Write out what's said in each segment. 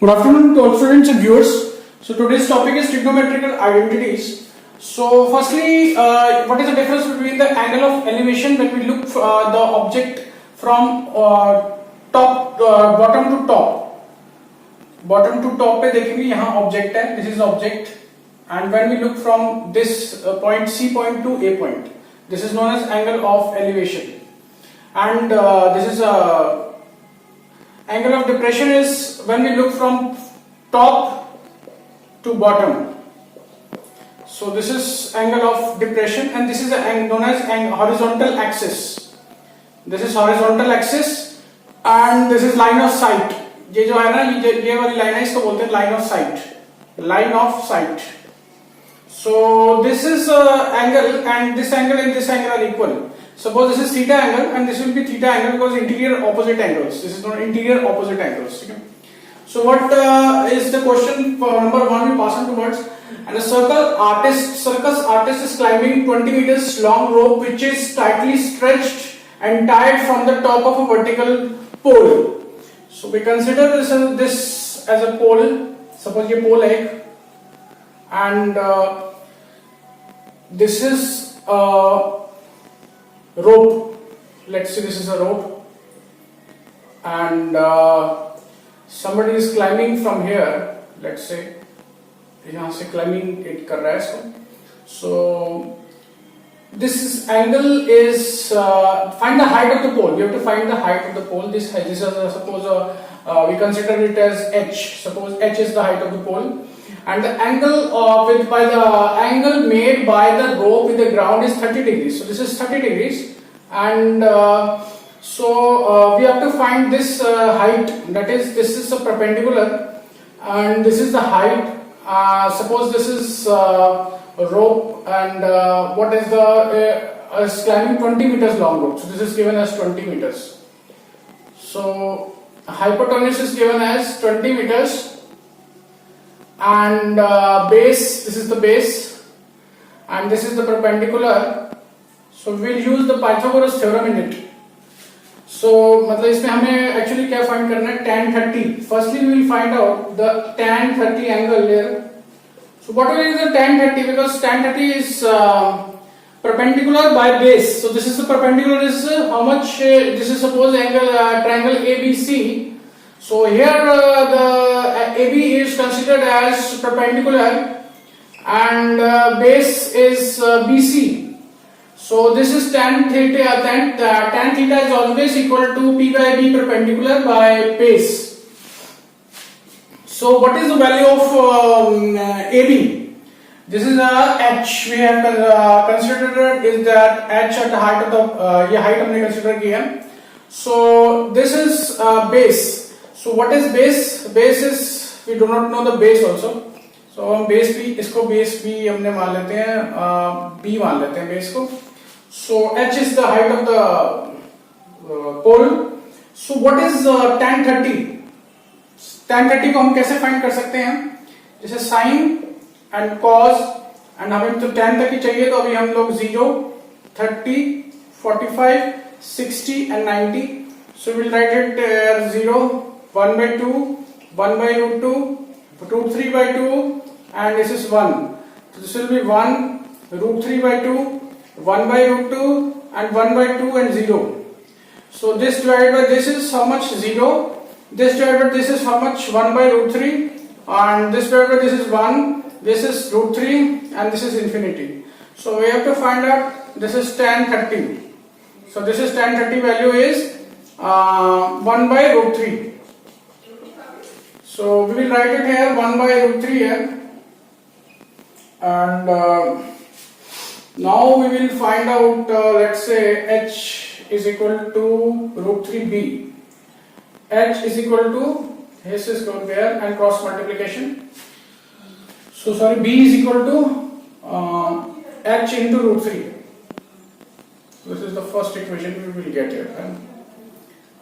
Good afternoon to all students and viewers. So today's topic is trigonometrical identities. So firstly, what is the difference between the angle of elevation when we look the object from bottom to top? Bottom to top पे देखेंगे यहाँ object है, this is object, and when we look from this point C point to A point, this is known as angle of elevation, and this is angle of depression is when we look from top to bottom. So this is angle of depression, and this is known as horizontal axis. This is horizontal axis, and this is line of sight. ये जो है ना, ये वाली line है, इसको बोलते हैं line of sight. Line of sight. So this is angle, and this angle and this angle are equal. Suppose this is theta angle and this will be theta angle because interior opposite angles. This is known interior opposite angles. Okay? So what is the question for number 1? We pass on towards, and a circus artist is climbing 20 meters long rope which is tightly stretched and tied from the top of a vertical pole. So we consider this as a pole. Suppose ये pole है, and this is rope. Let's say this is a rope, and somebody is climbing from here. Let's say यहाँ से climbing it कर रहा है इसको. So this angle is find the height of the pole. We have to find the height of the pole. This is suppose we consider it as h. Suppose h is the height of the pole, and the angle by the angle made by the rope with the ground is 30 degrees. So this is 30 degrees, and so we have to find this height. That is, this is a perpendicular, and this is the height. Suppose this is a rope, and what is the is climbing 20 meters long rope. So this is given as 20 meters. So hypotenuse is given as 20 meters, and base, this is the base, and this is the perpendicular. So we'll use the Pythagoras theorem in it. So मतलब इसमें हमें actually क्या find करना है? Tan 30. Firstly we will find out the tan 30 angle here. So what is the tan 30? Because tan 30 is perpendicular by base. So this is the perpendicular is how much? This is suppose angle triangle ABC. So here the AB is considered as perpendicular, and base is BC. So this is tan theta. Tan theta is always equal to P by B perpendicular by base. So what is the value of AB? This is h. We have considered is that h at the height of the height हमने consider किया. So this is base. So what is base? Base is, we do not know the base also. So हम base भी, इसको base भी हमने मान लेते हैं, b मान लेते हैं base को. So h is the height of the pole. So what is tan 30? Tan 30 को हम कैसे find कर सकते हैं? जैसे sin and cos, and हमें तो tan तक ही चाहिए, तो अभी हम लोग 0, 30, 45, 60 and 90. So we'll write it 0, 1 by 2, 1 by root 2, root 3 by 2, and this is 1. So this will be 1, root 3 by 2, 1 by root 2, and 1 by 2 and 0. So this divided by this is how much? 0. This divided by this is how much? 1 by root 3, and this divided by this is 1, this is root 3, and this is infinity. So we have to find out this is tan 30. So this is tan 30 value is 1 by root 3. So we will write it here 1 by root 3 here, and now we will find out let's say h is equal to root 3b. H is equal to, this is going there, and cross multiplication. So sorry, b is equal to h into root 3. This is the first equation we will get here.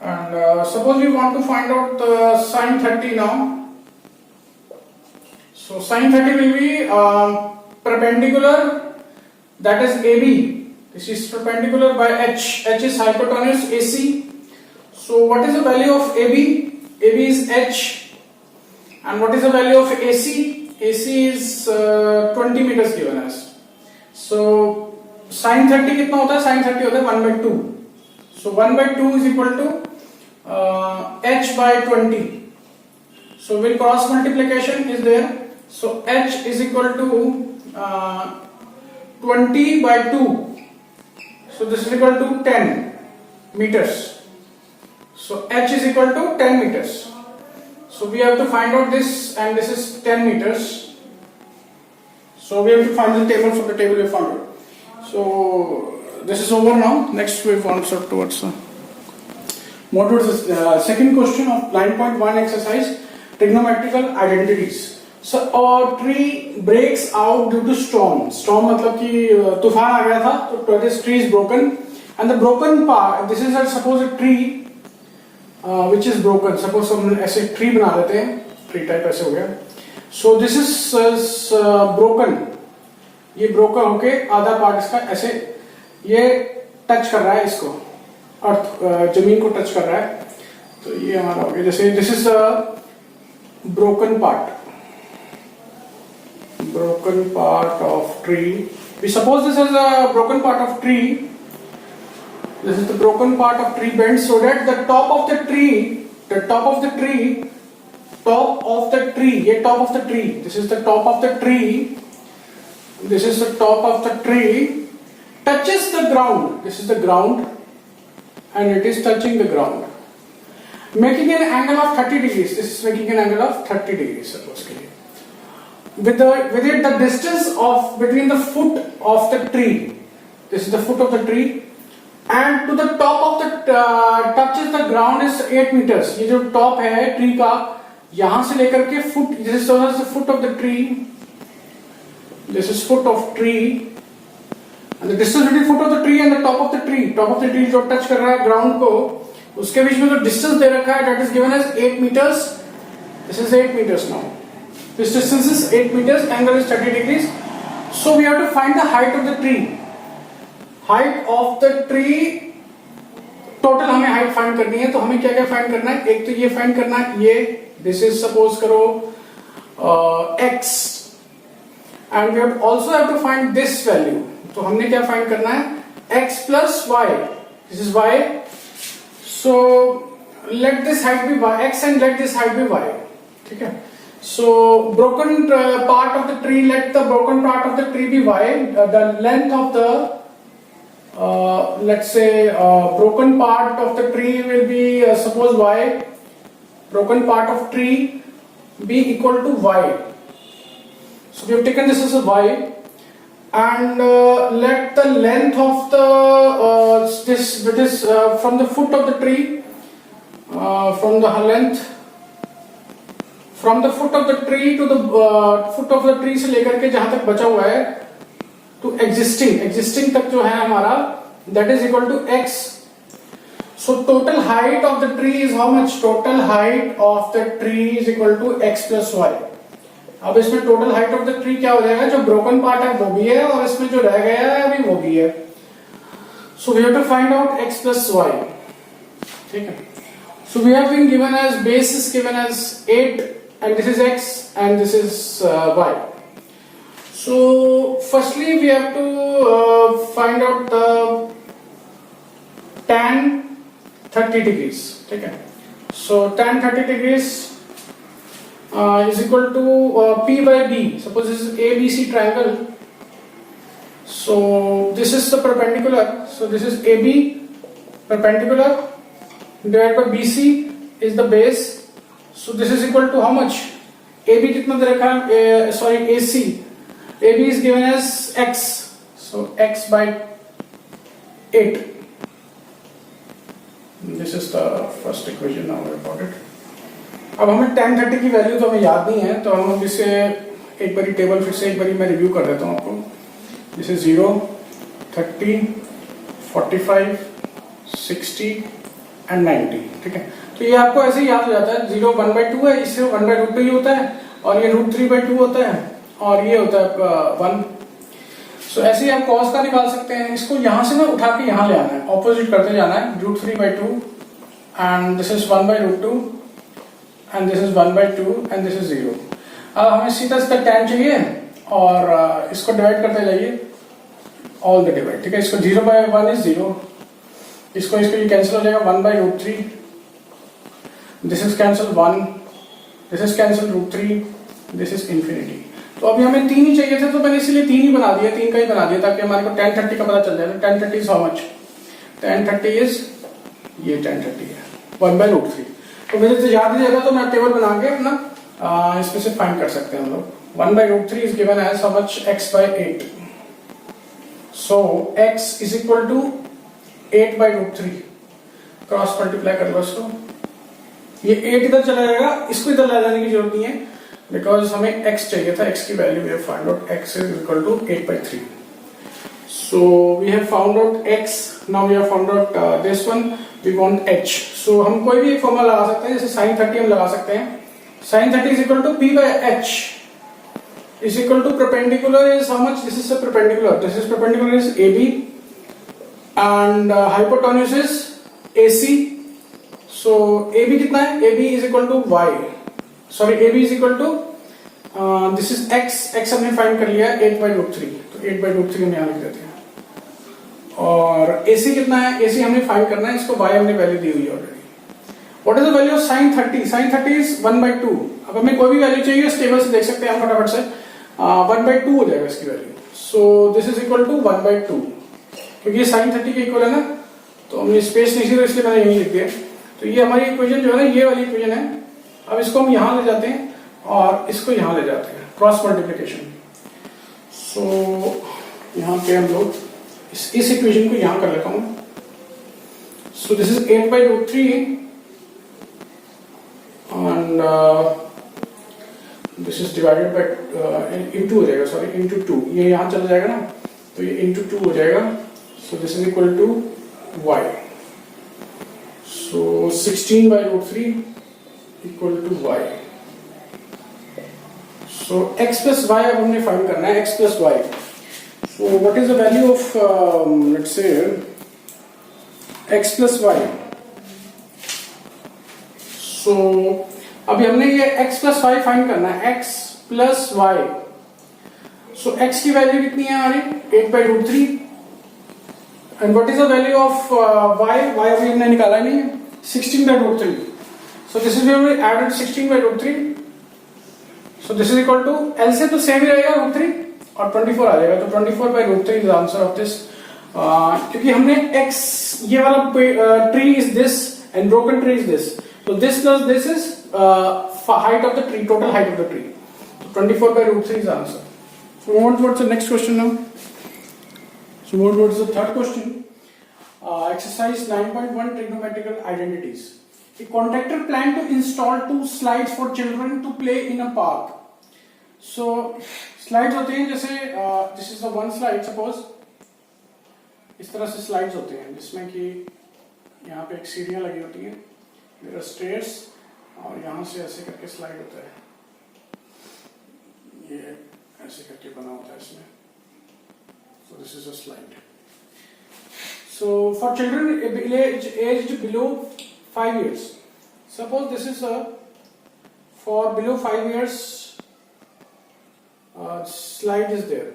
And suppose we want to find out sin 30 now. So sin 30 will be perpendicular, that is AB. This is perpendicular by h. H is hypotenuse AC. So what is the value of AB? AB is h, And what is the value of AC? AC is 20 meters given as. So sin 30 कितना होता है? sin 30 होता है 1 by 2. So 1 by 2 is equal to h by 20. So when cross multiplication is there, so h is equal to 20 by 2. So this is equal to 10 meters. So h is equal to 10 meters. So we have to find out this, and this is 10 meters. So we have to find the table. From the table we found it. So this is over now. Next we want to towards more towards the second question of 9.1 exercise, trigonometrical identities. So a tree breaks out due to storm. Storm मतलब कि तूफान आ गया था, तो this tree is broken, and the broken part. This is suppose a tree which is broken. Suppose हम ऐसे tree बना लेते हैं, ट्री टाइप ऐसे हो गया. So this is broken. ये broken होके आधा पार्ट इसका ऐसे ये टच कर रहा है इसको, अर्थ जमीन को टच कर रहा है. तो ये हमारा हो गया. जैसे this is a broken part of tree. We suppose this is a broken part of tree. This is the broken part of tree bent, so that the top of the tree, ये top of the tree, this is the top of the tree, touches the ground. This is the ground, and it is touching the ground, making an angle of 30 degrees. This is making an angle of 30 degrees. Suppose के लिए. With it, the distance of between the foot of the tree. This is the foot of the tree. And to the top of the touches the ground is 8 meters. ये जो top है tree का, यहाँ से लेकर के foot, this is the foot of the tree. This is foot of tree, and the distance between foot of the tree and the top of the tree. Top of the tree जो touch कर रहा है ground को, उसके बीच में जो distance दे रखा है, that is given as 8 meters. This is 8 meters now. This distance is 8 meters. Angle is 30 degrees. So we have to find the height of the tree. Height of the tree, total हमें height find करनी है. तो हमें क्या क्या find करना है? एक तो ये फाइंड करना है, ये दिस इज सपोज करो x, and we also have to find this value. तो हमने क्या फाइंड करना है? x plus y. This is y. So let this height be x and let this height be y. ठीक है. So broken part of the tree, let the broken part of the tree be y. The length of the let's say broken part of the tree will be suppose y. Broken part of tree be equal to y. So we have taken this as a y, and let the length of the this from the foot of the tree, from the length from the foot of the tree to the foot of the tree से लेकर के जहां तक बचा हुआ है to existing तक जो है हमारा, that is equal to x. So total height of the tree is how much? Total height of the tree is equal to x plus y. अब इसमें total height of the tree क्या हो जाएगा? जो broken part है वो भी है, और इसमें जो रह गया है अभी वो भी है. So we have to find out x plus y. ठीक है. So we have been given as base is given as 8, and this is x, and this is y. So firstly we have to find out the tan 30 degrees. ठीक है. So tan 30 degrees is equal to p by b. Suppose this is ABC triangle. So this is the perpendicular. So this is AB perpendicular divided by BC is the base. So this is equal to how much? AB कितना दे रखा है? Sorry, AC. AB is given as x, so x by 8. This is the first equation. Now we got it. अब हमें tan 30 की value तो हमें याद नहीं है, तो हम इसे एक बारी टेबल फिर से एक बारी मैं रिव्यू कर देता हूँ आपको. This is 0, 30, 45, 60 and 90. ठीक है. तो ये आपको ऐसे ही याद हो जाता है. 0 1/2 है, इससे 1/√2 ही होता है, और ये √3/2 होता है, और ये होता है 1. सो ऐसे ही आप cos का निकाल सकते हैं. इसको यहां से ना उठा के यहां ले आना है, ऑपोजिट करते जाना है. √3/2 and this is 1/√2 and this is 1/2 and this is 0. अब हमें सीधा सीधा tan चाहिए और इसको डिवाइड करते जाइए ऑल द डिवाइड, ठीक है। इसको 0/1 इज 0, इसको ये कैंसिल हो जाएगा 1/√3, this is cancel 1, this is cancel √3, this is infinity. तो अभी हमें 3 ही चाहिए थे तो मैंने इसलिए 3 ही बना दिया, 3 का ही बना दिया ताकि हमारे को tan 30 का पता चल जाए। tan 30 is how much, tan 30 is ये tan 30 है 1/√3। तो मुझे तो याद नहीं रहेगा तो मैं टेबल बना के अपना इसमें से फाइंड कर सकते हैं हम लोग। 1/√3 is given as how much, x/8। So x is equal to 8/√3, cross multiply कर लो इसको, ये 8 इधर चला जाएगा, इसको इधर ला जाने की जरूरत नहीं है बिकॉज हमें x चाहिए था, x की value we have find out, x is equal to 8/3। So we have found out x, now we have found out this one, we want h. So हम कोई भी एक फॉर्मूला लगा सकते हैं, जैसे sin 30 हम लगा सकते हैं, sin 30 is equal to p/h is equal to perpendicular is how much, this is a perpendicular, this is perpendicular is AB and hypotenuse is AC. So AB कितना है, AB is equal to y, sorry AB is equal to this is x हमने find कर लिया 8/√3, तो 8/√3 हम यहाँ लिख देते हैं। और AC कितना है, AC हमने फाइंड करना है, इसको y हमने वैल्यू दी हुई है already. What is the value of sin 30? sin 30 is 1/2। अब हमें कोई भी वैल्यू चाहिए इस टेबल से देख सकते हैं हम फटाफट से, 1/2 हो जाएगा इसकी value. So this is equal to 1/2, क्योंकि ये sin 30 के इक्वल है ना, तो हमने स्पेस नहीं थी तो इसलिए मैंने यही लिख दिया। तो ये हमारी इक्वेशन जो है ना, ये वाली इक्वेशन है। अब इसको हम यहां ले जाते हैं और इसको यहां ले जाते हैं, क्रॉस मल्टीप्लिकेशन। सो यहां पे हम लोग इस इक्वेशन को यहां कर लेता हूं। सो this is 8/√3 and this is divided by into हो जाएगा, सॉरी इनटू 2, ये यहां चला जाएगा ना, तो ये इनटू 2 हो जाएगा। So this is equal to y। So 16/√3 equal to y। So x plus y अब हमने फाइंड करना है, x plus y. So what is the value of let's say x plus y? So अभी हमने ये x plus y find करना है, x plus y. So x की वैल्यू कितनी है हमारी, 8/√3 and what is the value of y? y अभी हमने निकाला नहीं, 16/√3. So this is where we added 16/√3. So this is equal to L से तो सेम ही रहेगा √3 और 24 आ जाएगा, तो 24/√3 is the answer of this. क्योंकि हमने x ये वाला tree is this and broken tree is this, so this plus this is height of the tree, total height of the tree. So 24/√3 is the answer. So move on towards the next question now. So move on towards the third question. Exercise 9.1 trigonometrical identities. A contractor planned to install 2 slides for children to play in a park. So slides होते हैं जैसे this is the one slide, suppose इस तरह से slides होते हैं जिसमें कि यहाँ पे एक सीढ़ियाँ लगी होती हैं, there are stairs और यहाँ से ऐसे करके slide होता है, ये ऐसे करके बना होता है इसमें। So this is a slide. So for children aged below 5 years. Suppose this is for below 5 years slide is there.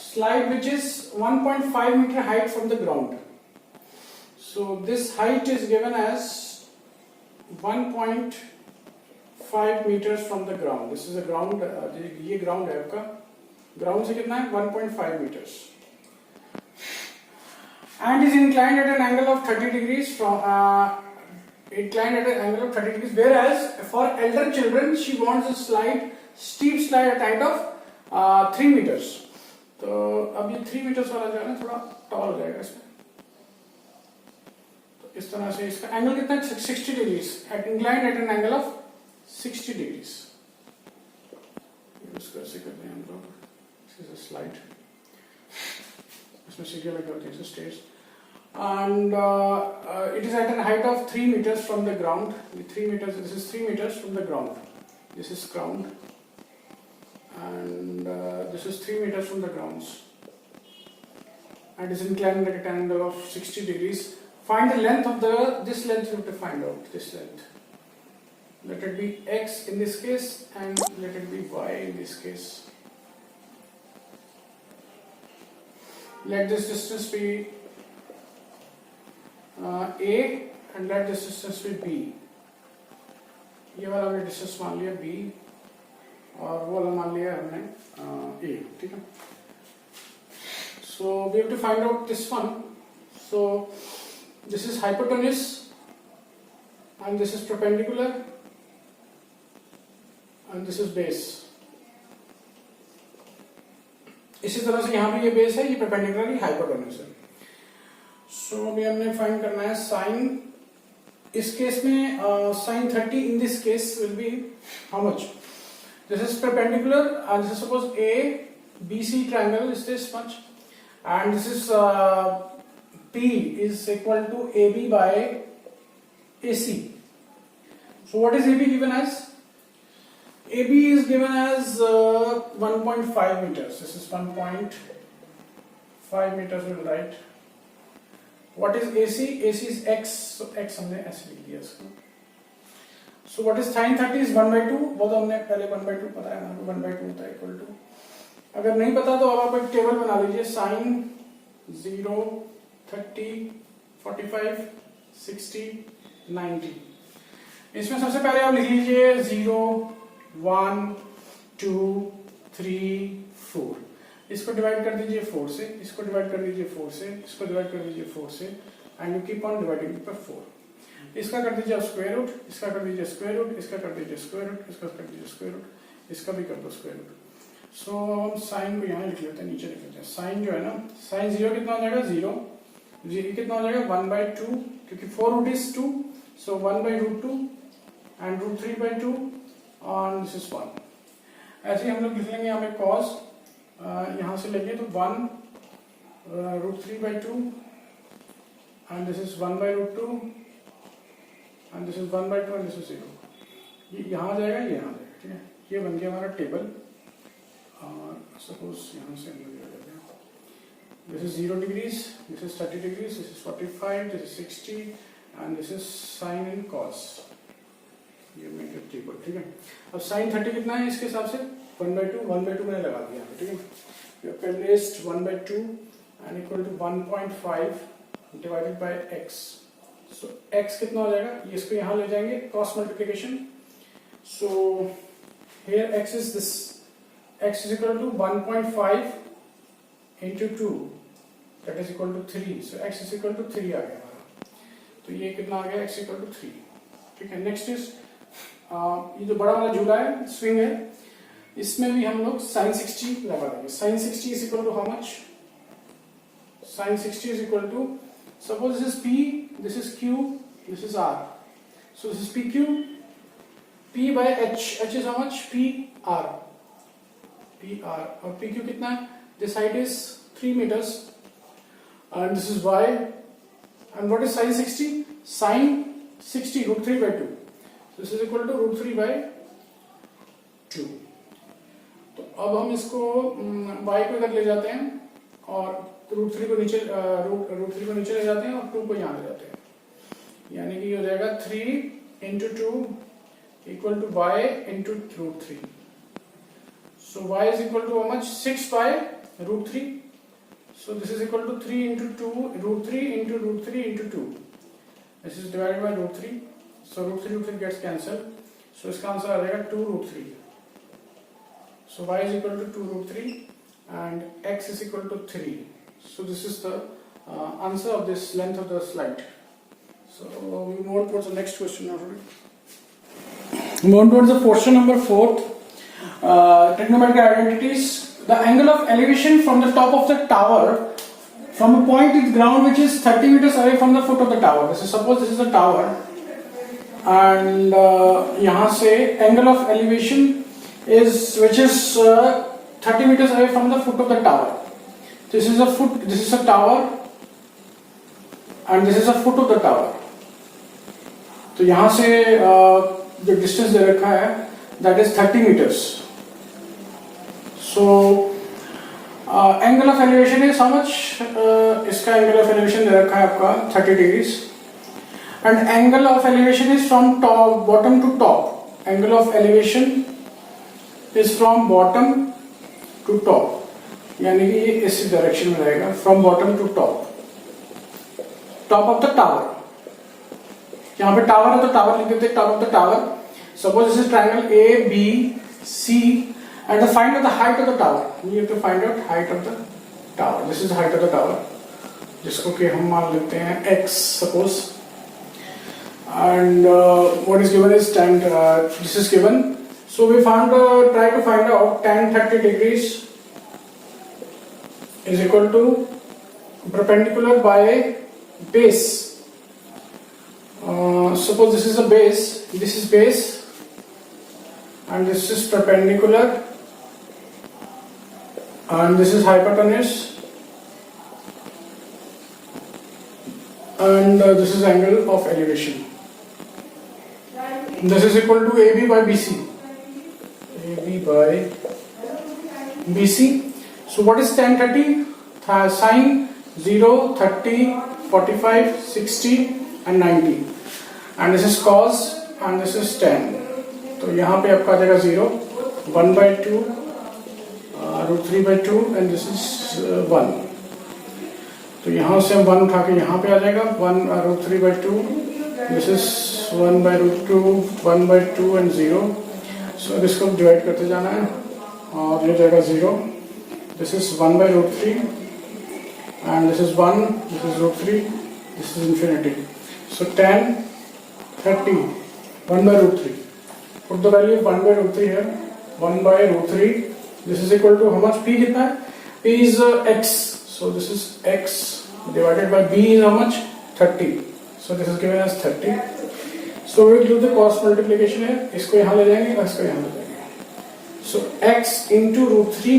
Slide which is 1.5 meter height from the ground. So this height is given as 1.5 meters from the ground. This is a ground, ये ground है आपका, ground से कितना है 1.5 meters. And is inclined at an angle of 30 degrees from inclined at an angle of 30 degrees, whereas for elder children she wants a steep slide at height of 3 meters. तो अब ये 3 meters वाला जो है ना थोड़ा tall हो जाएगा इसमें, तो इस तरह से इसका एंगल कितना है 60 degrees, at inclined at an angle of 60 degrees. इसको ऐसे करते हैं हम लोग, this is a slide, इसमें सीढ़ियाँ लगी होती हैं, stairs, and it is at a height of 3 meters from the ground. 3 meters. This is 3 meters from the ground. This is ground, and this is 3 meters from the grounds. And is inclined at an angle of 60 degrees. Find the length of this length you have to find out. This length. let it be x in this case and let it be y in this case. Let this distance be a and let this distance be b. ये वाला हमने distance मान लिया b और वो वाला मान लिया हमने a. ठीक है. So we have to find out this one. So this is hypotenuse and this is perpendicular and this is base. इसी तरह से यहाँ भी ये बेस है, ये perpendicular ही hypotenuse है. So अभी हमने फाइंड करना है साइन. इस केस में sin 30 in this case will be how much? This is perpendicular and this is suppose a BC triangle is this much and this is P is equal to AB by AC. So what is AB given as? AB is given as 1.5 meters. This is 1.5 meters we will write. What is AC? AC is x. So x हमने ऐसे लिख दिया इसको. So what is sin 30 is 1/2. वो तो हमने पहले 1/2 पता है ना, 1/2 होता है equal to. अगर नहीं पता तो अब आप एक टेबल बना लीजिए. sin 0, 30, 45, 60, 90. इसमें सबसे पहले आप लिख लीजिए 0, 1, 2, 3, 4. इसको डिवाइड कर दीजिए 4 से, इसको डिवाइड कर दीजिए 4 से, इसको डिवाइड कर दीजिए 4 से and you keep on dividing by 4. इसका कर दीजिए आप स्क्वायर रूट, इसका कर दीजिए स्क्वायर रूट, इसका कर दीजिए स्क्वायर रूट, इसका कर दीजिए स्क्वायर रूट, इसका भी कर दो स्क्वायर रूट. सो हम साइन को यहाँ लिख लेते हैं, नीचे लिख लेते हैं. साइन जो है ना, साइन 0 कितना हो जाएगा 0, जी कितना हो जाएगा 1/2 क्योंकि 4 रूट इज 2, सो 1/√2 एंड √3/2 और दिस इज 1. ऐसे ही हम लोग लिख लेंगे यहाँ पे cos. यहाँ से लेंगे तो 1 √3/2 and this is 1/√2 and this is 1/2 and this is 0. ये यहाँ आ जाएगा, ये यहाँ आ जाएगा. ठीक है, ये बन गया हमारा टेबल. सपोज यहाँ से हम लोग ले लेते हैं. This is 0 degrees, this is 30 degrees, this is 45, this is 60 and this is sin and cos. ये मेक इट टेबल. ठीक है, अब sin 30 कितना है इसके हिसाब से 1/2 मैंने लगा दिया. ठीक है, you have placed 1/2 and equal to 1.5 divided by x. So x कितना हो जाएगा, ये इसको यहाँ ले जाएंगे cross multiplication. So here x is this, x is equal to 1.5 into 2 that is equal to 3. So x is equal to 3 आ गया हमारा. तो ये कितना आ गया, x equal to 3. ठीक है, नेक्स्ट इज ये जो बड़ा वाला झूला है, स्विंग है, इसमें भी हम लोग sin 60 लगा देंगे. sin 60 is equal to how much? sin 60 is equal to, suppose this is P, this is Q, this is R. So this is PQ, P by H. H is how much? PR. PR. और PQ कितना है? This height is 3 meters and this is Y. And what is sin 60? Sin 60 √3/2. So this is equal to √3/2. तो अब हम इसको y को इधर ले जाते हैं और √3 को नीचे ले जाते हैं और 2 को यहाँ ले जाते हैं. यानी कि ये हो जाएगा 3 into 2 equal to y into √3. So y is equal to how much? 6/√3. So this is equal to 3 into 2, √3 into √3 into 2. This is divided by √3. So √3 gets cancelled. So इसका आंसर आ जाएगा 2√3. So y is equal to 2√3 and x is equal to 3. So this is the answer of this length of the slide. So we move on towards the next question now. Move on towards the question number 4. Trigonometric identities. The angle of elevation from the top of the tower from a point with ground which is 30 meters away from the foot of the tower. Suppose this is a tower and यहाँ से angle of elevation is which is 30 meters away from the foot of the tower. This is a foot, this is a tower and this is a foot of the tower. तो यहाँ से जो distance दे रखा है that is 30 meters. So angle of elevation is how much? इसका angle of elevation दे रखा है आपका 30 degrees and angle of elevation is from top bottom to top. Angle of elevation is from bottom to top, यानी कि ये इस direction में रहेगा, from bottom to top, top of the tower. यहां पे टावर है तो टावर लिख देते, top of the tower. Suppose this is triangle A B C and the find out the height of the tower. You have to find out height of the tower. This is height of the tower, जिसको कि हम मान लेते हैं x suppose, and what is given is tan, this is given, so we found try to find out tan 30 degrees is equal to perpendicular by base. Suppose this is a base, this is base and this is perpendicular and this is hypotenuse and this is angle of elevation. This is equal to AB by BC. AB by BC. So what is tan 30? Sine 0, 30, 45, 60 and 90. And this is cos and this is tan. तो यहाँ पे आपका आ जाएगा 0, 1 by 2, √3 by 2 and this is 1. तो यहाँ से हम 1 उठा के यहाँ पे आ जाएगा 1 √3 by 2. This is 1 by √2, 1 by 2 and 0. So इसको डिवाइड करते जाना है और ये जाएगा 0. This is 1 by √3 and this is 1, this is √3, this is infinity. So tan 30, 1 by √3. Put the value of 1 by √3 here. 1 by √3. This is equal to how much? P कितना है? P is x. So this is x divided by B is how much? 30. So this is given as 30. So we will do the cross multiplication here. इसको यहाँ ले जाएंगे और इसको यहाँ ले जाएंगे. So x into √3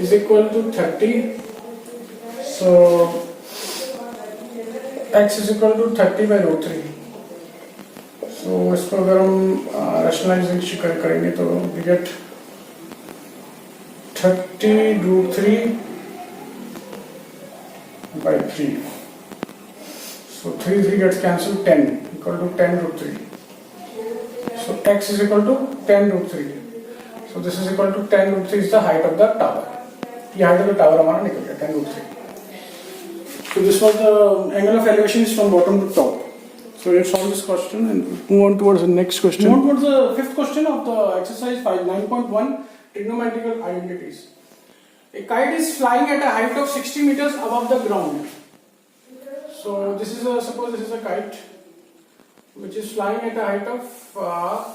is equal to 30. So x is equal to 30 by √3. So इसको अगर हम rationalization करेंगे तो we get 30 √3 by 3. So 3 gets cancelled, 10 equal to 10 √3. So x is equal to 10 √3. So this is equal to 10 √3 is the height of the tower. ये height of the tower हमारा निकल गया 10 √3. So this was the angle of elevation is from bottom to top. So we have solved this question and move on towards the next question. Move on towards the fifth question of the exercise 9.1 trigonometrical identities. A kite is flying at a height of 60 meters above the ground. So this is suppose this is a kite which is flying at a height of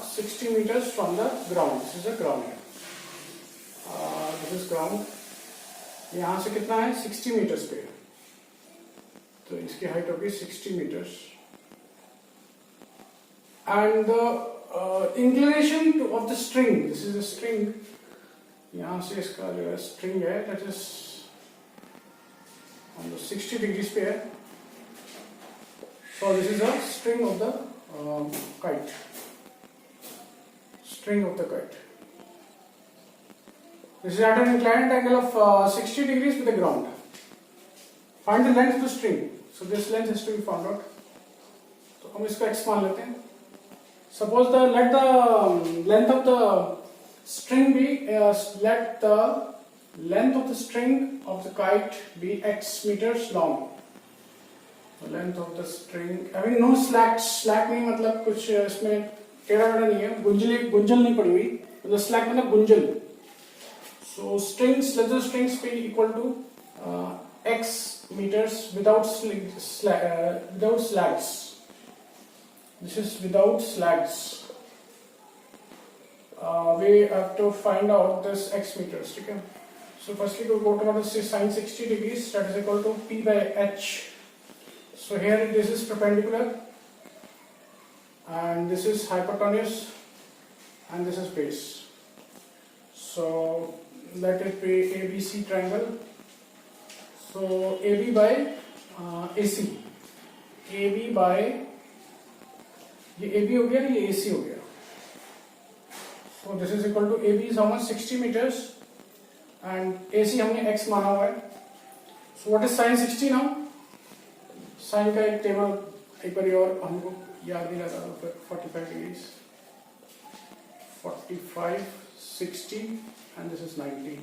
60 meters from the ground. This is a ground. This is ground. यहाँ से कितना है 60 meters पे, तो इसकी height होगी 60 meters. And the inclination of the string. This is a string. यहाँ से इसका जो string है that is on the 60 degrees पे है. So this is a string of the kite. String of the kite. This is at an inclined angle of 60 degrees with the ground. Find the length of the string. So this length has to be found out. तो हम इसको x मान लेते हैं. Suppose let the length of the string be let the length of the string of the kite be x meters long. The length of the string having no slack. Slack नहीं मतलब कुछ इसमें टेढ़ा मेढ़ा नहीं है, गुंजल नहीं पड़ी हुई, मतलब slack मतलब Gunjal. So strings, let the strings be equal to x meters without slags. This is without slags. We have to find out this x meters. ठीक है? So firstly we go to the sine 60 degrees, that is equal to p by h. So here this is perpendicular and this is hypotenuse and this is base. So let it be ABC triangle. So AB by AC. AB by ये AB हो गया, ये AC हो गया. So this is equal to AB is how much 60 meters and AC हमने x माना हुआ है. So what is sin 60 now? Sign का एक टेबल एक बार और हमको याद नहीं लगा, 45 degrees. 45, 60, and this is 90.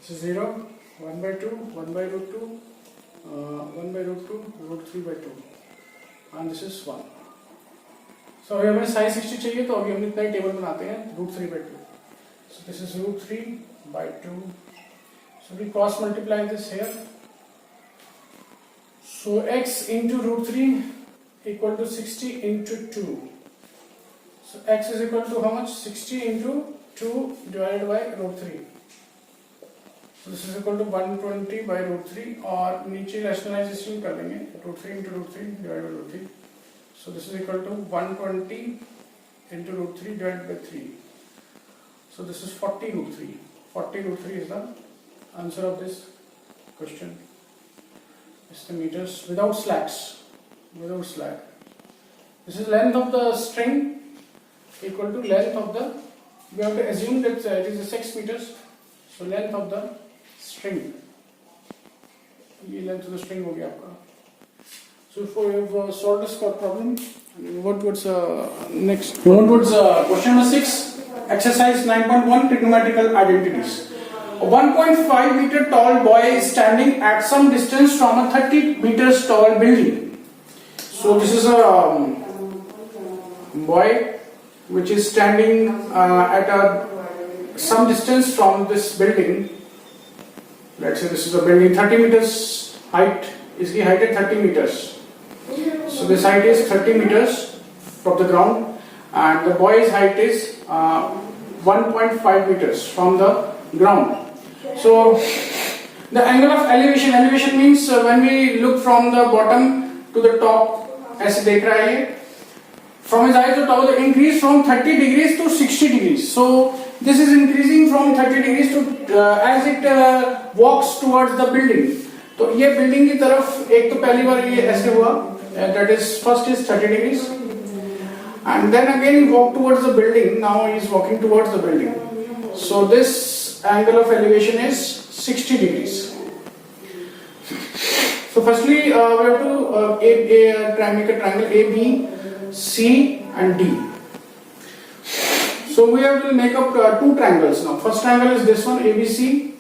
This is 0, 1 by 2, 1 by root 2, 1 by root 2, root 3 by 2, and this is 1. So अभी हमें साइज 60 चाहिए, तो अभी हम इतना ही टेबल बनाते हैं, root 3 by 2. So this is root 3 by 2. So we cross multiply this here. So x into root 3 equal to 60 into 2. So x is equal to how much? 60 into 2 divided by root 3. So this is equal to 120 by root 3, और नीचे rationalization कर लेंगे, root 3 into root 3 divided by root 3. So this is equal to 120 into root 3 divided by 3. So this is 40 root 3. 40 root 3 is the answer of this question. It's the meters without slacks. Without slack. This is length of the string equal to length of the. We have to assume that it is 6 meters. So length of the string. ये length of the string हो गया आपका. So if we have solved this problem, move on towards next. Move on towards question number 6, exercise 9.1, trigonometrical identities. A 1.5 meter tall boy is standing at some distance from a 30 meters tall building. So this is a boy which is standing at some distance from this building. Let's say this is a building 30 meters height. Is the height at 30 meters? So this height is 30 meters from the ground, and the boy's height is 1.5 meters from the ground. So the angle of elevation means when we look from the bottom to the top, ऐसे देख रहा है ये, from his eyes to top, the increase from 30 degrees to 60 degrees. So this is increasing from 30 degrees to as it walks towards the building. तो ये building की तरफ एक तो पहली बार ये ऐसे हुआ, that is first is 30 degrees, and then again he walked towards the building. Now he is walking towards the building. So this angle of elevation is 60 degrees. So firstly we have to make a triangle A, B, C and D. So we have to make up two triangles now. First triangle is this one, ABC,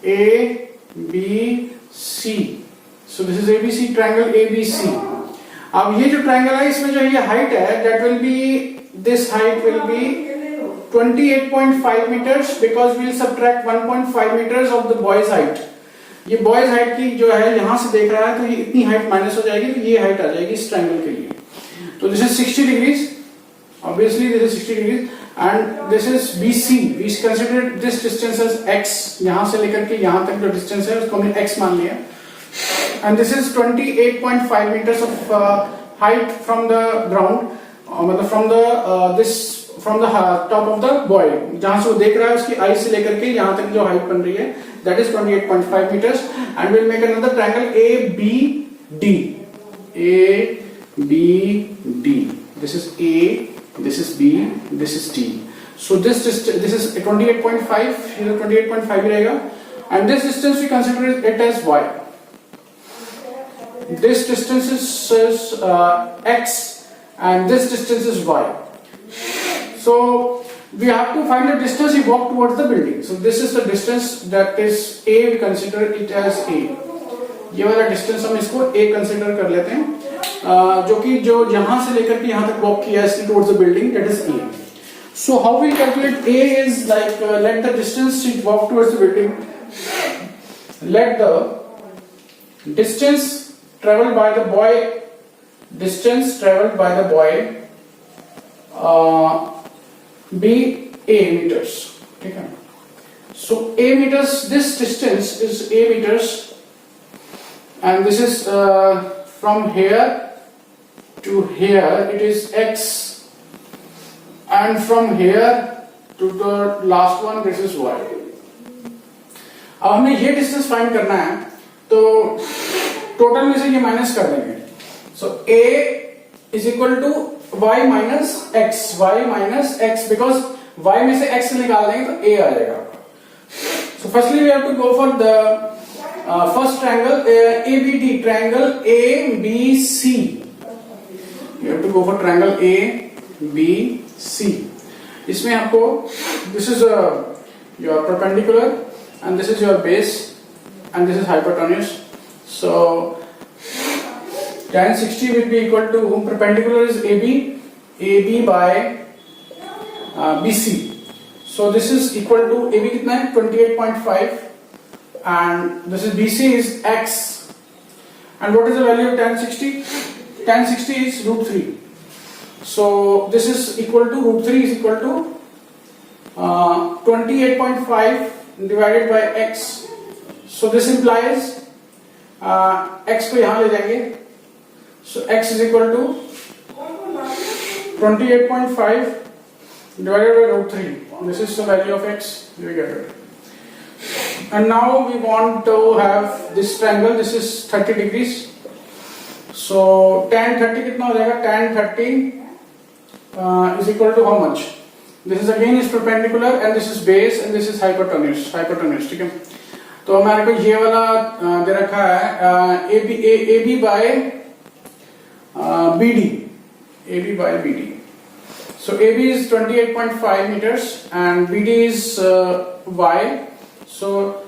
A, B, C. So this is ABC triangle ABC. अब ये जो triangle है, इसमें जो ये height है, that will be, this height will be 28.5 meters because we will subtract 1.5 meters of the boy's height. ये boy's height की जो है यहाँ से देख रहा है, तो ये इतनी height minus हो जाएगी, तो ये height आ जाएगी इस triangle के लिए. तो this is 60 degrees. Obviously this is 60 degrees, and this is BC. We consider this distance as x. यहाँ से लेकर के यहाँ तक जो distance है उसको हमने x मान लिया. And this is 28.5 meters of height from the ground, मतलब from the from the top of the boy. जहाँ से वो देख रहा है उसकी eye से लेकर के यहाँ तक जो height बन रही है, that is 28.5 meters. And we'll make another triangle ABD. ABD. This is A. This is B, this is D. So this is 28.5, here 28.5 रहेगा, and this distance we consider it as y. This distance is x, and this distance is y. So we have to find the distance he walked towards the building. So this is the distance, that is A. We consider it as A. ये वाला distance हम इसको A consider कर लेते हैं. जो कि जो यहाँ से लेकर के यहाँ तक walk किया है towards the building, that is A. So how we calculate A is like let the distance it walk towards the building, let the distance traveled by the boy, be A meters. Okay. So A meters, this distance is A meters, and this is from here to here it is x, and from here to the last one this is y. अब हमें ये distance find करना है, तो total में से ये minus कर देंगे. So A is equal to y minus x, because y में से x निकाल देंगे तो A आ जाएगा. So firstly we have to go for the first triangle ABD, triangle ABC. You have to go for triangle ABC. इसमें आपको this is your perpendicular and this is your base and this is hypotenuse. So tan 60 will be equal to, perpendicular is AB by BC. So this is equal to, AB कितना है 28.5 and this is BC is X. And what is the value of tan 60? Tan 60 is root 3. So this is equal to, root 3 is equal to 28.5 divided by X. So this implies X को यहाँ ले जाएंगे. So X is equal to 28.5 divided by root 3. This is the value of X. We get it. And now we want to have this triangle. This is 30 degrees. So tan 30 कितना हो जाएगा? Tan 30 is equal to how much? This is again is perpendicular and this is base and this is hypotenuse. ठीक है? तो हमारे को ये वाला दे रखा है AB by BD. AB by BD. So AB is 28.5 meters and BD is Y. So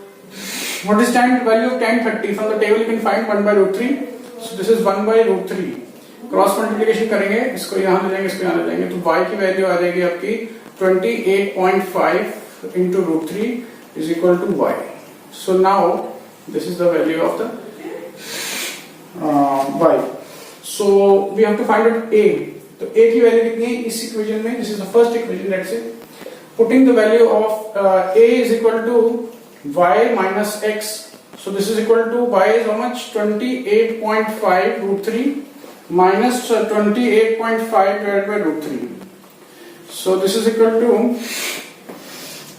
what is tan value of tan 30? From the table you can find 1 by root 3. So this is 1 by root 3. Cross multiplication करेंगे, इसको यहाँ ले जाएंगे, इसको यहाँ ले जाएंगे, तो y की वैल्यू आ जाएगी आपकी 28.5 into root 3 is equal to y. So now this is the value of the y. So we have to find out a. तो a की वैल्यू कितनी है इस इक्वेशन में? This is the first equation. Let's say putting the value of a is equal to y minus x. So this is equal to y is how much? 28.5 root 3 minus 28.5 divided by root 3. So this is equal to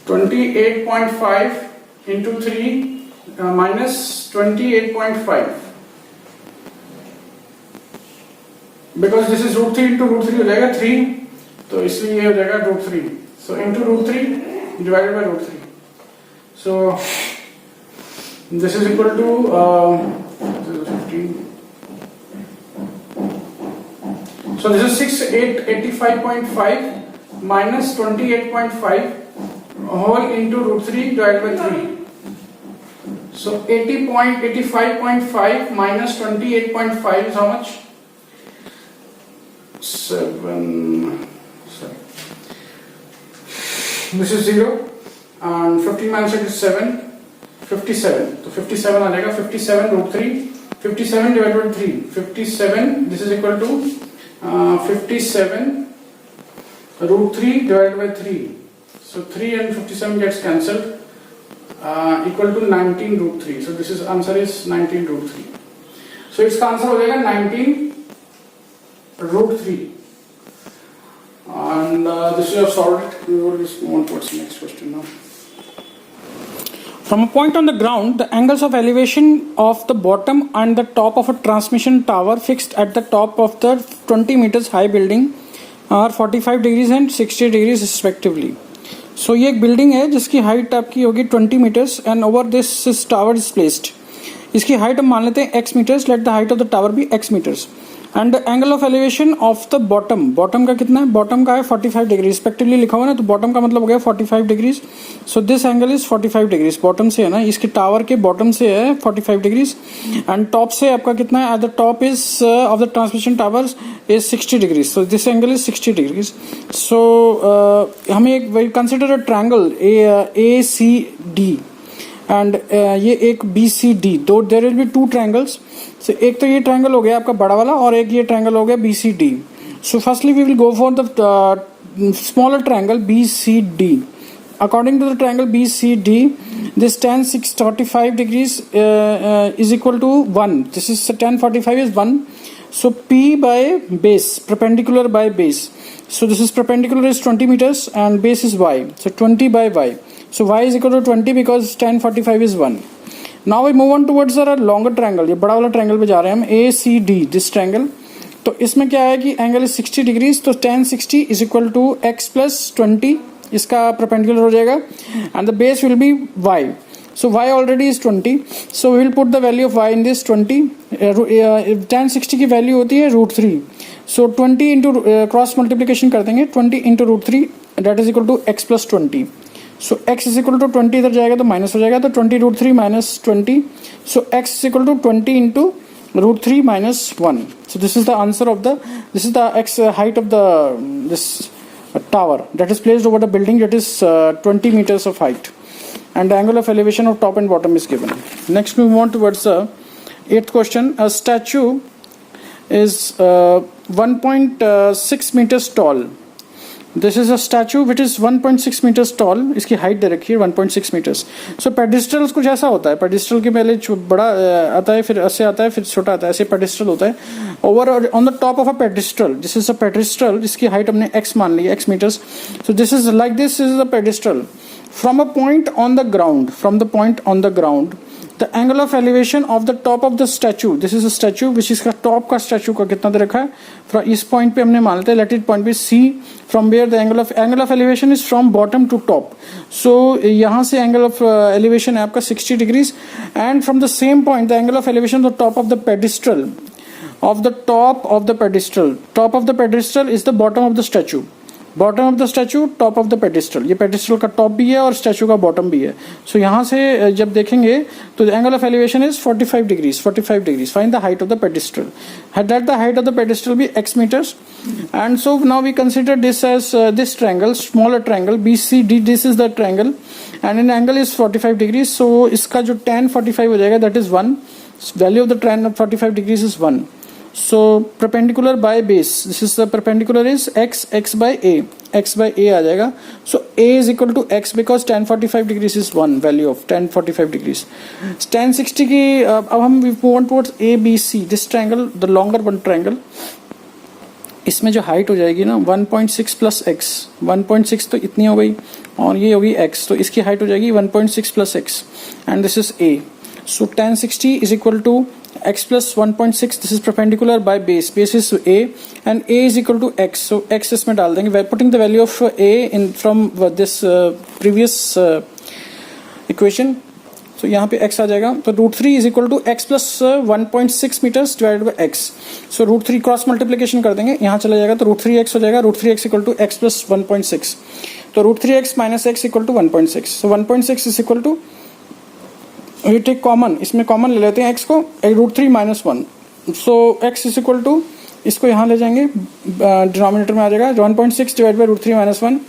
28.5 into 3 minus 28.5. Because this is root 3 into root 3 हो जाएगा 3, तो इसलिए ये हो जाएगा root 3. So into root 3 divided by root 3. So this is equal to this is 15. So this is 85.5 minus 28.5 whole into root 3 divided by 3. So 85.5 minus 28.5 is how much? 7. Sorry. This is 0 and 15 minus 8 is 7. 57. So 57 आ जाएगा. 57 root 3. 57 divided by 3. 57. This is equal to 57 root 3 divided by 3. So 3 and 57 gets cancelled. Equal to 19 root 3. So this is answer is 19 root 3. So इसका answer हो जाएगा 19 root 3. And this we have solved it. We will just move on towards the next question now. From a point on the ground, the angles of elevation of the bottom and the top of a transmission tower fixed at the top of the 20 meters high building are 45 degrees and 60 degrees respectively. So ये एक building है जिसकी height आपकी होगी 20 metres and over this tower is placed. इसकी height हम मान लेते हैं x metres. Let the height of the tower be x metres and the angle of elevation of the bottom का कितना है? बॉटम का है 45 डिग्री रिस्पेक्टिवली लिखा हुआ ना, तो बॉटम का मतलब हो गया 45 degrees. So this angle is 45 degrees. Bottom से है ना, इसके टावर के बॉटम से है 45 डिग्रीज एंड टॉप से आपका कितना है? At the top is of the transmission tower is 60 डिग्रीज. सो दिस एंगल इज 60 डिग्रीज. सो हमें एक we consider a triangle A C D and ये एक B C D. Though there will be two triangles. So एक तो ये triangle हो गया आपका बड़ा वाला और एक ये ट्रायंगल हो गया B C D. So firstly we will go for the smaller triangle B C D. According to the triangle BCD, this tan 45 degrees is equal to 1. This is tan 45 is 1. So P by base, perpendicular by base. So this is perpendicular is 20 meters and base is y. So 20 by y. So y is equal to 20 because tan 45 is 1. Now we move on towards our longer triangle. ये बड़ा वाला triangle पे जा रहे हैं हम. ACD, this triangle. तो इसमें क्या है कि एंगल 60 डिग्रीज. तो tan 60 is equal to x plus 20. इसका परपेंडिकुलर हो जाएगा and the base will be y. So y already is 20. So we will put the value of y in this 20. tan 60 की वैल्यू होती है √3. सो 20 into cross multiplication कर देंगे. 20 into √3 that is equal to x plus 20. So x is equal to 20 इधर जाएगा तो minus हो जाएगा, तो 20 root 3 minus 20. So x is equal to 20 into root 3 minus 1. So this is the answer of this is the x height of this tower that is placed over the building, that is 20 meters of height, and the angle of elevation of top and bottom is given. Next we move on towards the 8th question. A statue is 1.6 meters tall. This is a statue which is 1.6 meters tall. इसकी height दे रखी है 1.6 meters. So pedestal कुछ ऐसा होता है, pedestal के पहले बड़ा आता है, फिर ऐसे आता है, फिर छोटा आता है, ऐसे pedestal होता है. Over on the top of a pedestal, this is a pedestal जिसकी हाइट हमने x मान ली है, x meters. So this is like this is the pedestal. From a point on the ground, the angle of elevation of the top of the statue, this is a statue which is का top का statue का कितना दे रखा है, from इस point पे हमने मान लेते हैं, let it point पे C, from where the angle of elevation is from bottom to top. So यहाँ से angle of elevation है आपका 60 degrees, and from the same point the angle of elevation of the top of the pedestal, top of the pedestal is the bottom of the statue. Bottom of the statue, top of the pedestal, ये pedestal का top भी है और statue का bottom भी है. सो यहाँ से जब देखेंगे तो the angle of elevation is 45 degrees. Find the height of the pedestal. Let the height of the pedestal be x meters, and so now we consider this as this triangle, smaller triangle BCD. This is the triangle and an angle is 45 degrees. So इसका जो tan 45 हो जाएगा, that is 1. Value of the tan of 45 degrees is 1. So perpendicular by base, this is the perpendicular is x by a आ जाएगा. So a is equal to x because tan 45 degrees is 1, value of tan 45 degrees. Tan 60 की अब हम move on towards ABC, this triangle, the longer one triangle. इसमें जो height हो जाएगी ना 1.6 plus x, 1.6 तो इतनी हो गई और ये होगी x, तो इसकी हाइट हो जाएगी 1.6 plus x, and this is a. So tan 60 is equal to x plus 1.6. This is perpendicular by base is a, and a is equal to x. So x इसमें डाल देंगे, putting the value of a in from this previous equation. So यहाँ पे x आ जाएगा, तो √3 is equal to x plus 1.6 meters divided by x. So √3 cross multiplication कर देंगे, यहाँ चला जाएगा तो √3x हो जाएगा. √3x equal to x plus 1.6. तो √3x minus x equal to 1.6. So 1.6 is equal to, we take common, इसमें कॉमन ले लेते हैं x को, √3 minus 1. So x is equal to, इसको यहाँ ले जाएंगे, डिनोमिनेटर में आ जाएगा 1.6 divided by √3 minus 1.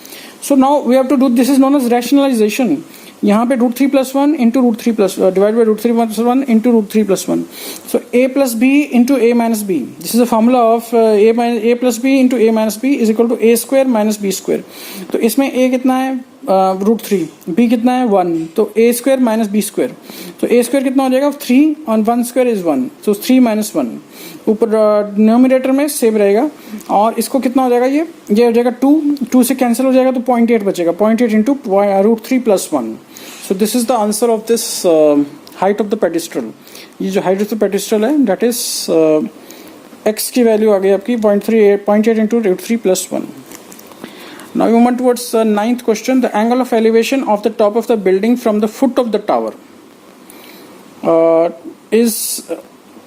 So now we have to do, this is known as rationalization. यहाँ पे √3 plus 1 into √3 plus divided by √3 plus 1 into √3 plus 1. So a plus b into a minus b. This is the formula of a plus b into a minus b is equal to a square minus b square. तो इसमें a कितना है √3, b कितना है 1, तो a square minus b square. तो a square कितना हो जाएगा 3 और 1 square is 1, so 3 minus 1. ऊपर डिनोमिनेटर में सेम रहेगा और इसको कितना हो जाएगा, ये हो जाएगा 2 से कैंसिल हो जाएगा तो 0.8 बचेगा, 0.8 into √3 plus 1. So this is the answer of this height of the pedestal. ये जो हाइट ऑफ द पेडिस्टल है दैट इज x की वैल्यू आ गई आपकी 0.8 into √3 plus 1. Now we move on towards the 9th question. The angle of elevation of the top of the building from the foot of the tower is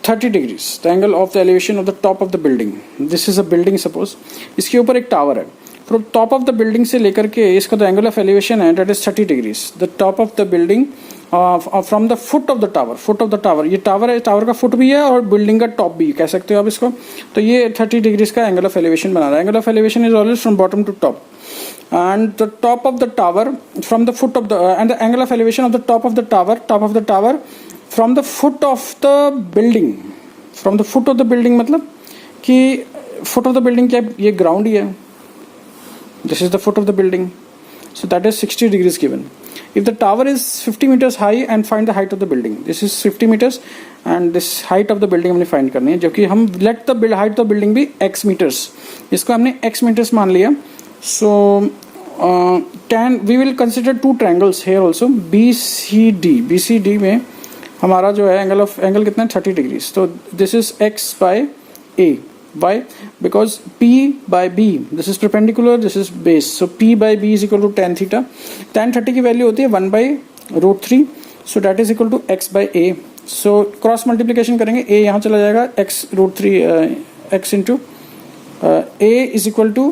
30 degrees. The angle of the elevation of the top of the building. This is a building suppose. इसके ऊपर एक tower है. From top of the building से लेकर के इसका the angle of elevation है that is 30 degrees. The top of the building from the foot of the tower. ये टावर है, टावर का फुट भी है और बिल्डिंग का टॉप भी कह सकते हो आप इसको. तो ये 30 डिग्रीज का एंगल ऑफ एलिवेशन बना रहा है. Angle of elevation is always from bottom to top. And the top of the tower from the foot of the and the angle of elevation of the top of the tower from the foot of the building मतलब कि foot of the building क्या ये ground ही है. This is the foot of the building, so that is 60 degrees given. If the tower is 50 meters high and find the height of the building. This is 50 meters and this height of the building हमने find करनी है, जो कि हम let the height of the building be x meters. इसको हमने x meters मान लिया. So we will consider two triangles here also, BCD में हमारा जो है एंगल कितना है 30 डिग्रीज. तो this is x by a. Why? Because P by B, this is perpendicular, this is base, so P by B is equal to tan theta. Tan 30 की value होती है 1 by √3, so that is equal to x by a. So cross multiplication करेंगे, a यहाँ चला जाएगा, x √3 x into a is equal to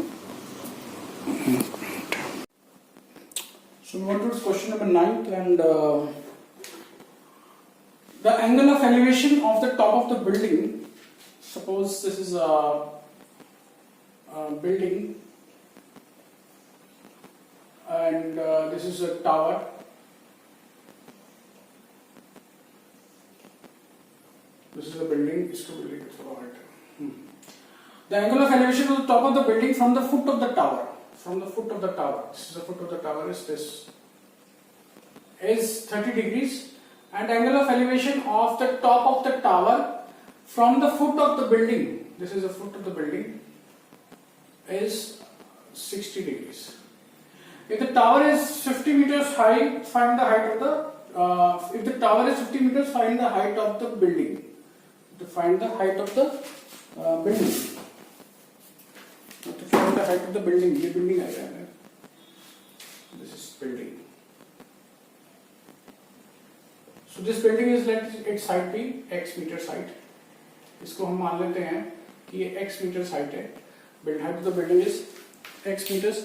So we want to do question number 9, and the angle of elevation of the top of the building. Suppose this is a building and this is a tower. This is a building. इसको building का थोड़ा height है. The angle of elevation of the top of the building from the foot of the tower. From the foot of the tower. This is the foot of the tower. Is this? Is 30 degrees, and angle of elevation of the top of the tower from the foot of the building. This is the foot of the building. Is 60 degrees. If the tower is 50 meters high, find the height of the. If the tower is 50 meters, find the height of the building. To find the height of the building. To find the height of the building. ये building आ रहा है. This is building. So this building is let its height be x meters height. इसको हम मान लेते हैं कि ये x meters height है. Build height of the building is x meters.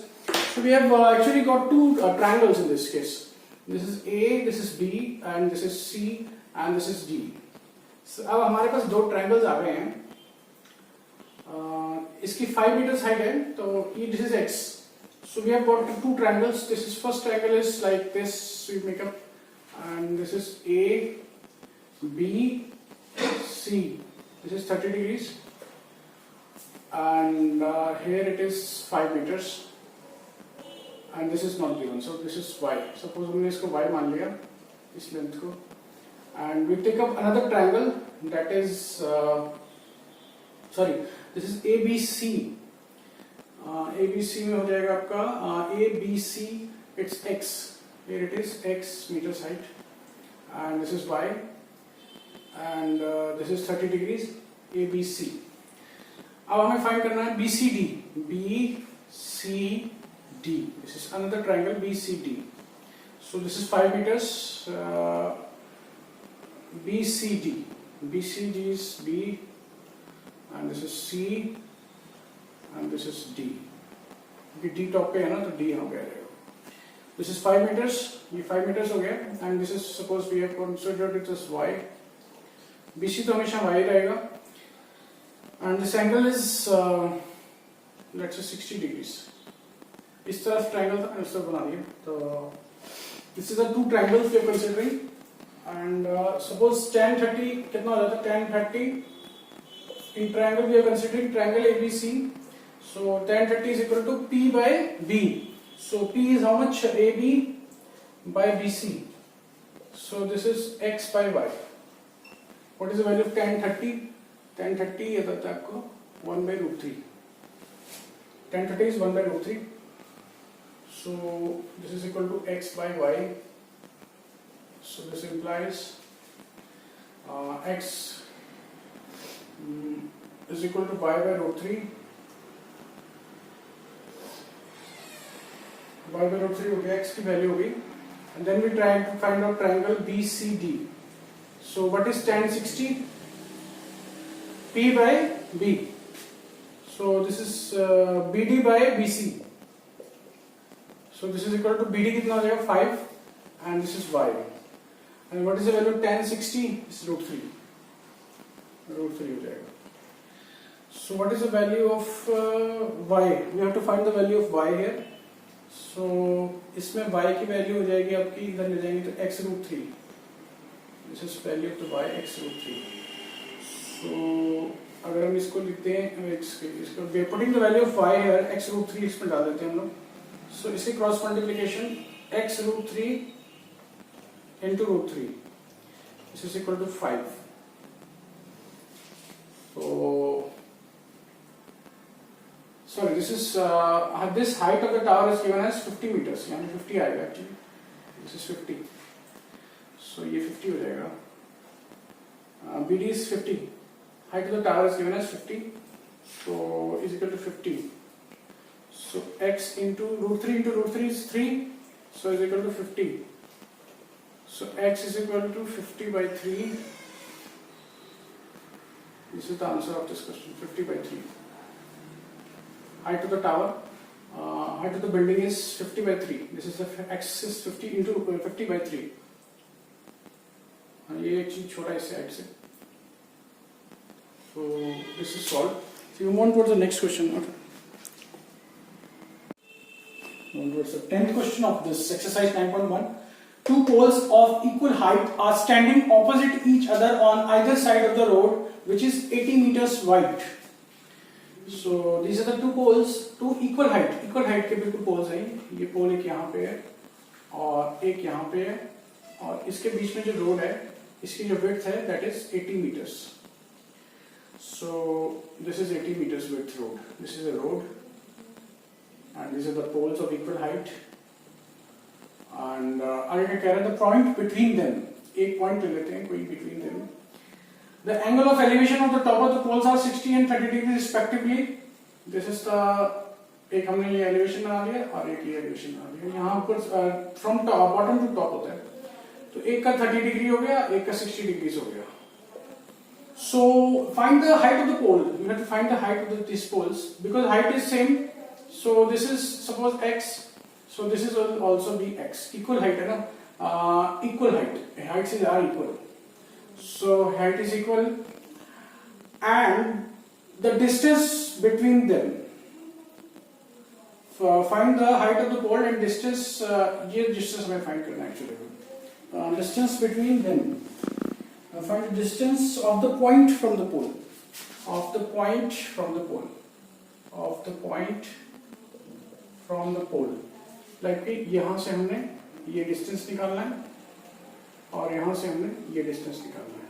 So we have actually got two triangles in this case. This is A, this is B, and this is C, and this is D. So अब हमारे पास दो triangles आ गए हैं. इसकी 5 meters height है, तो ये this is x. So we have got two triangles. This is first triangle is like this. We make up, and this is A, B, C. This is 30 degrees, and here it is 5 meters, and this is not given. So this is y. Suppose हमने इसको y मान लिया इस length को, and we take up another triangle that is this is ABC. ABC में हो जाएगा आपका ABC. It's x. Here it is x meters height, and this is y, and this is 30 degrees. ABC. अब हमें find करना है BCD. BCD. This is another triangle BCD. So this is 5 meters. BCD. BCD is B, and this is C, and this is D. क्योंकि D top पे है ना, तो D यहाँ पे आ जाएगा. This is 5 meters. ये 5 meters हो गया, and this is suppose we have considered it as y. BC तो हमेशा y रहेगा, and this angle is let's say 60 degrees. इस तरफ triangle था, इस तरफ बना दिया. तो this is the two triangles we are considering, and suppose tan 30 कितना हो जाता है? Tan 30 in triangle we are considering triangle ABC. So tan 30 is equal to P by B. So P is how much? AB by BC. So this is x by y. What is the value of tan 30? Tan 30 ये आता है आपको 1 by root 3. Tan 30 is 1 by root 3. So this is equal to x by y. So this implies x is equal to y by root 3. Y by root 3 हो गया, x की value होगी, and then we try to find out triangle BCD. So what is tan 60? P by B. So this is BD by BC. So this is equal to BD कितना हो जाएगा? 5, and this is y. And what is the value of tan 60? Is root 3. Root 3 हो जाएगा. So what is the value of y? We have to find the value of y here. So इसमें y की value हो जाएगी आपकी, इधर ले जाएंगे तो x root 3. This is value of the y x root 3. So अगर हम इसको लिखते हैं इसको we are putting the value of y here, x root 3 इसमें डाल देते हैं हम लोग. So इसकी cross multiplication x root 3 into root 3. This is equal to 5. So sorry, this is this height of the tower is given as 50 meters. यानी 50 आएगा actually. This is 50. So ये 50 हो जाएगा. BD is 50. Height of the tower is given as 50. So is equal to 50. So x into root 3 is 3. So is equal to 50. So x is equal to 50 by 3. This is the answer of this question. 50 by 3. Height of the tower, height of the building is 50 by 3. This is the x is 50 into 50 by 3. ये एक चीज छोटा इस side से. So this is solved. So you move on towards the next question. Okay. Towards the 10th question of this exercise 9.1. Two poles of equal height are standing opposite each other on either side of the road, which is 80 meters wide. So these are the two poles, two equal height के बिल्कुल poles हैं. ये pole एक यहाँ पे है और एक यहाँ पे है और इसके बीच में जो road है, इसकी जो width है that is 80 meters. So this is 80 meters width road. This is a road, and these are the poles of equal height. And आगे क्या कह रहा है? The point between them. एक point ले लेते हैं कोई between them. The angle of elevation of the top of the poles are 60 and 30 degrees respectively. This is the एक हमने ये elevation बना लिया और एक ये elevation बना लिया. यहाँ पर from top bottom to top होता है. तो एक का 30 डिग्री हो गया, एक का 60 डिग्रीज हो गया. So find the height of the pole. You have to find the height of these poles because height is same. So this is suppose x. So this is also be x. Equal height है ना? Equal height. Heights are equal. So height is equal, and the distance between them. Find the height of the pole and distance. ये distance हमें find करना है actually. Distance between them. Find the distance of the point from the pole. Of the point from the pole. Of the point from the pole. Like कि यहाँ से हमने ये distance निकालना है और यहाँ से हमने ये distance निकालना है.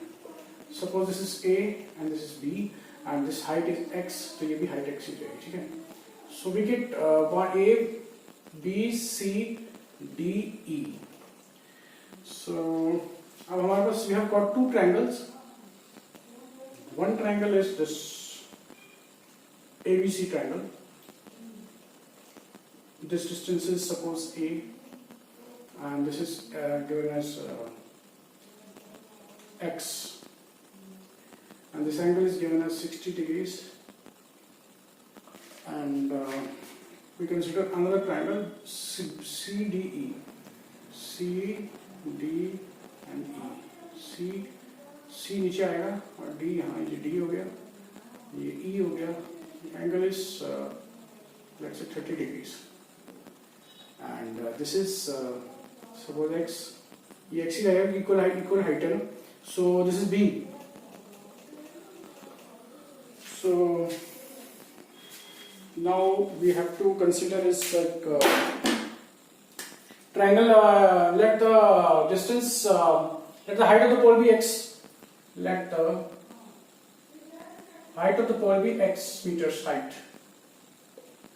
Suppose this is A and this is B and this height is x, तो ये भी height x ही जाएगी, ठीक है? So we get A, B, C, D, E. So अब हमारे पास we have got two triangles. One triangle is this ABC triangle. This distance is suppose A, and this is given as x, and this angle is given as 60 degrees. And we consider another triangle CDE. C, D and E. C नीचे आएगा और D यहाँ, ये D हो गया, ये E हो गया. Angle is let's say 30 degrees. And this is suppose x. ये x ही रहेगा, equal height है ना. So this is B. So now we have to consider is like triangle. Let the distance, let the height of the pole be x. Let the height of the pole be x meters height.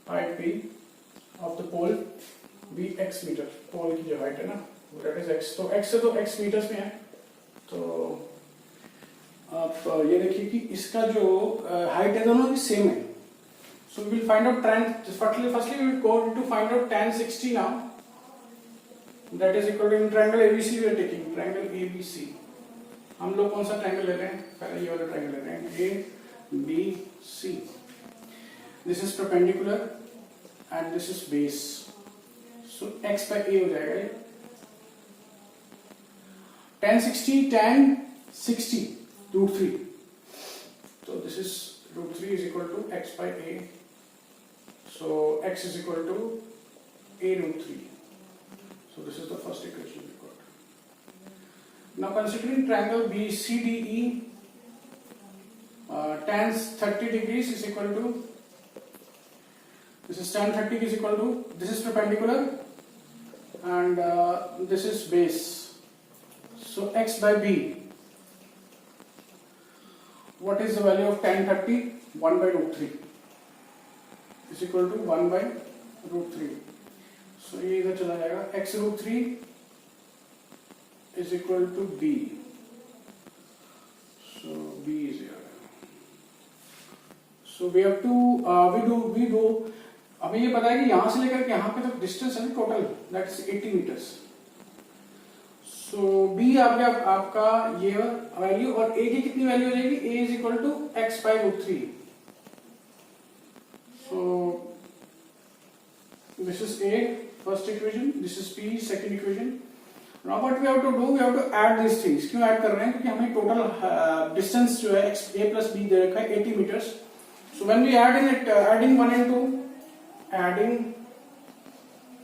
Height be of the pole be x meter. Pole की जो height है ना, that is x. तो x से तो x meters में है. तो आप ये देखिए कि इसका जो height है दोनों की same है. So we will find out tan. Firstly we will go to find out tan 60 now. That is equal to in triangle ABC we are taking triangle ABC. हम लोग कौन सा triangle ले रहे हैं? पहले ये वाला triangle ले रहे हैं. A, B, C. This is perpendicular and this is base. So x by A हो जाएगा ये. Tan 60 root 3. So this is root 3 is equal to x by A. So x is equal to A root 3. So this is the first equation we got. Now considering triangle BCDE, tan 30 degrees is equal to, this is tan 30 is equal to, this is perpendicular and this is base. So x by B. What is the value of tan 30? 1 by root 3 is equal to 1 by root 3. So ये इधर चला जाएगा. X root 3 is equal to B. So B is here. So we have to we do हमें ये पता है कि यहाँ से लेकर के यहाँ पे तक डिस्टेंस है total that is 80 meters. So B आ गया आपका ये वैल्यू और A की कितनी वैल्यू हो जाएगी? A is equal to x by root 3. So This is A, first equation. This is B, second equation. Now what we have to do, we have to add these things. क्यों add कर रहे हैं? क्योंकि हमें total distance जो है A plus B दे रखा है 80 meters. So when we add in it, adding 1 and 2, adding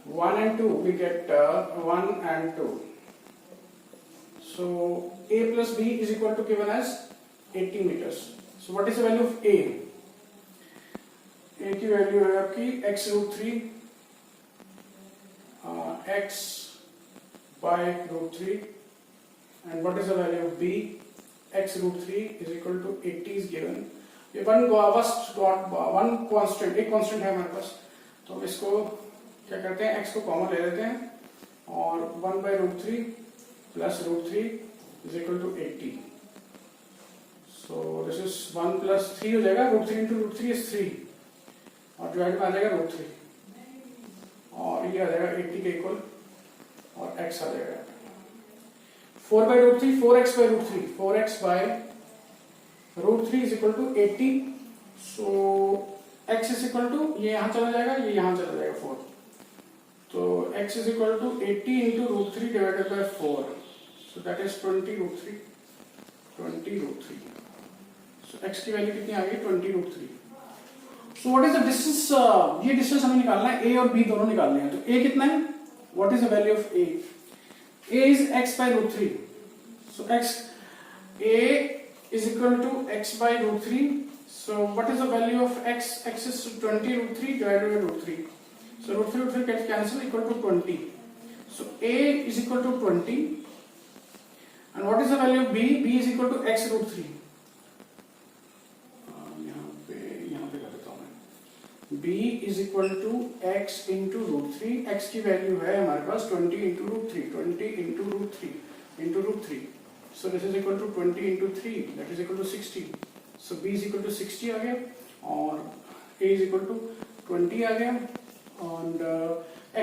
1 and 2, we get 1 and 2. So A plus B is equal to given as 80 meters. So what is the value of A? A की value है आपकी x root 3 x by root 3, and what is the value of B? X root 3 is equal to 80 is given. ये one constant, एक constant है हमारे पास, तो इसको क्या करते हैं, x को कॉमन ले लेते हैं और 1 by root 3 plus root 3 is equal to 80. So this is 1 plus 3 हो जाएगा, root 3 into root 3 is 3 और डिवाइड में आ जाएगा root 3 और ये आ जाएगा 80 के इक्वल और x आ जाएगा 4 by root 3, 4x by root 3, 4x by root 3 is equal to 80. So x is equal to, ये यहाँ चला जाएगा, ये यहाँ चला जाएगा 4, तो x is equal to 80 into root 3 divided by 4, so that is 20 root 3, 20 root 3. So x की वैल्यू कितनी आ गई, 20 root 3. So what is the distance? ये distance हमें निकालना है, a और b दोनों निकालने हैं. तो a कितना है? What is the value of a? A is x by root 3. So a is equal to x by root 3. So what is the value of x? X is 20 root 3 divided by root 3. So root 3 gets cancelled, equal to 20. So a is equal to 20. And what is the value of b? B is equal to x root 3. B is equal to x into root 3. X की value है हमारे पास 20 into root 3, 20 into root 3 into root 3. So this is equal to 20 into 3, that is equal to 60. So B is equal to 60 आ गया और A is equal to 20 आ गया and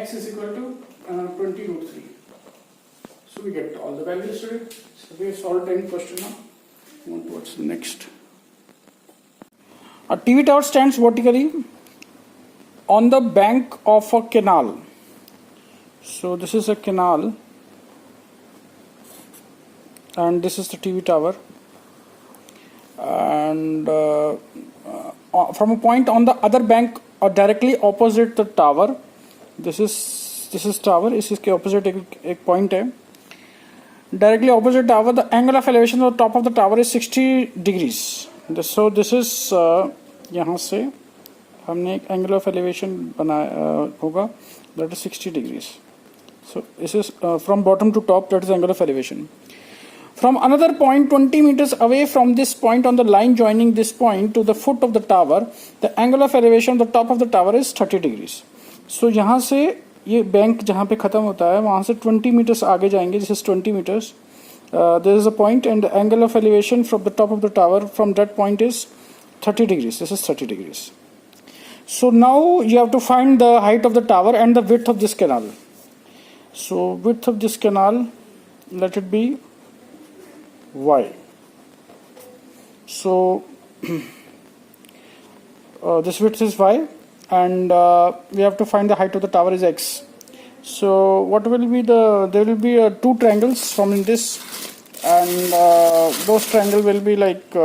x is equal to 20 root 3. So we get all the values today. So we have solved 10 questions now. Move towards the next. A TV tower stands vertically on the bank of a canal. So this is a canal and this is the TV tower, and from a point on the other bank or directly opposite the tower, this is tower, इसके opposite एक point है, directly opposite tower, the angle of elevation of the top of the tower is 60 degrees. So this is यहाँ से हमने एक angle of elevation बनाया होगा, that is 60 डिग्रीज. So this is from bottom to top, that is angle of elevation. From another point 20 meters away from this point on the line joining this point to the foot of the tower, the angle of elevation the top of the tower is 30 डिग्रीज. So यहाँ से ये bank जहाँ पे खत्म होता है वहाँ से 20 meters आगे जाएंगे, this is 20 meters. There is a point and the angle of elevation from the top of the tower from that point is 30 degrees. This is 30 degrees. So now you have to find the height of the tower and the width of this canal. So width of this canal, let it be y. So this width is y and we have to find the height of the tower is x. So what will be there will be two triangles from this, and those triangle will be like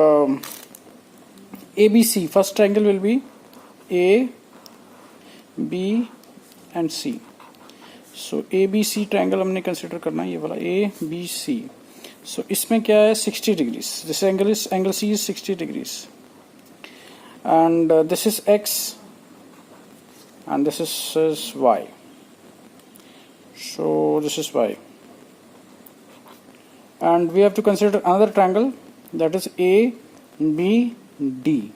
ABC. First triangle will be A, B and C. So ABC triangle हमने consider करना है, ये वाला A B C. So इसमें क्या है, 60 degrees. This angle C is 60 degrees, and this is x and this is y. So this is y, and we have to consider another triangle, that is A B D.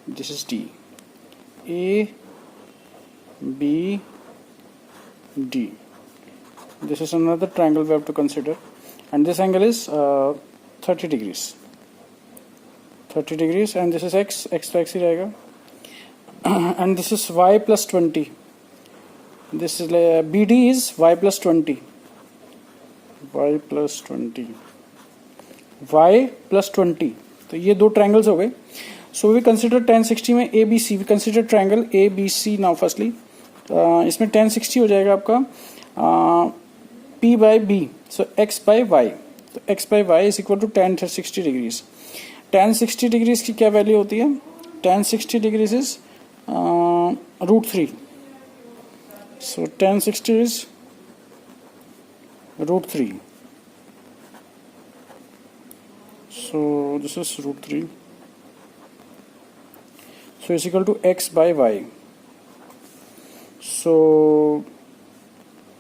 This is D. A B D. This is another triangle we have to consider, and this angle is 30 degrees. 30 degrees, and this is x तो x ही रहेगा, and this is y plus 20. This is BD is y plus 20. Y plus 20. Y plus 20. तो ये दो triangles हो गए. So we consider tan 60 में ABC. We consider triangle ABC now firstly. इसमें tan 60 हो जाएगा आपका p by b, so x by y, तो x by y is equal to tan 60 degrees. tan 60 degrees की क्या वैल्यू होती है? tan 60 degrees is √3, so tan 60 is √3, so this is √3, so is equal to x by y, so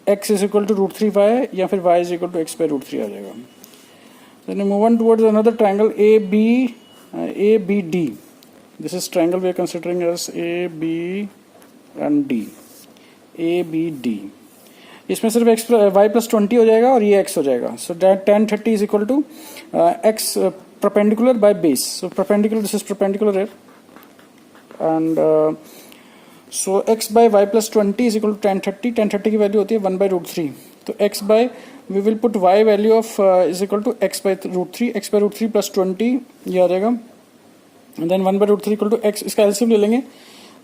x is equal to √3y या फिर y is equal to x by √3 आ जाएगा। Then we move on towards another triangle ABD. This is triangle we are considering as AB and D, ABD। इसमें सिर्फ x y plus 20 हो जाएगा और ये x हो जाएगा। So tan 30 is equal to x perpendicular by base, so perpendicular, this is perpendicular here, and so x by y plus 20 is equal to tan 30। tan 30 की value होती है 1 by √3, तो x by we will put y value of is equal to x by √3, x by √3 plus 20 ये आ जाएगा, and then 1 by √3 equal to x, इसका LCM ले लेंगे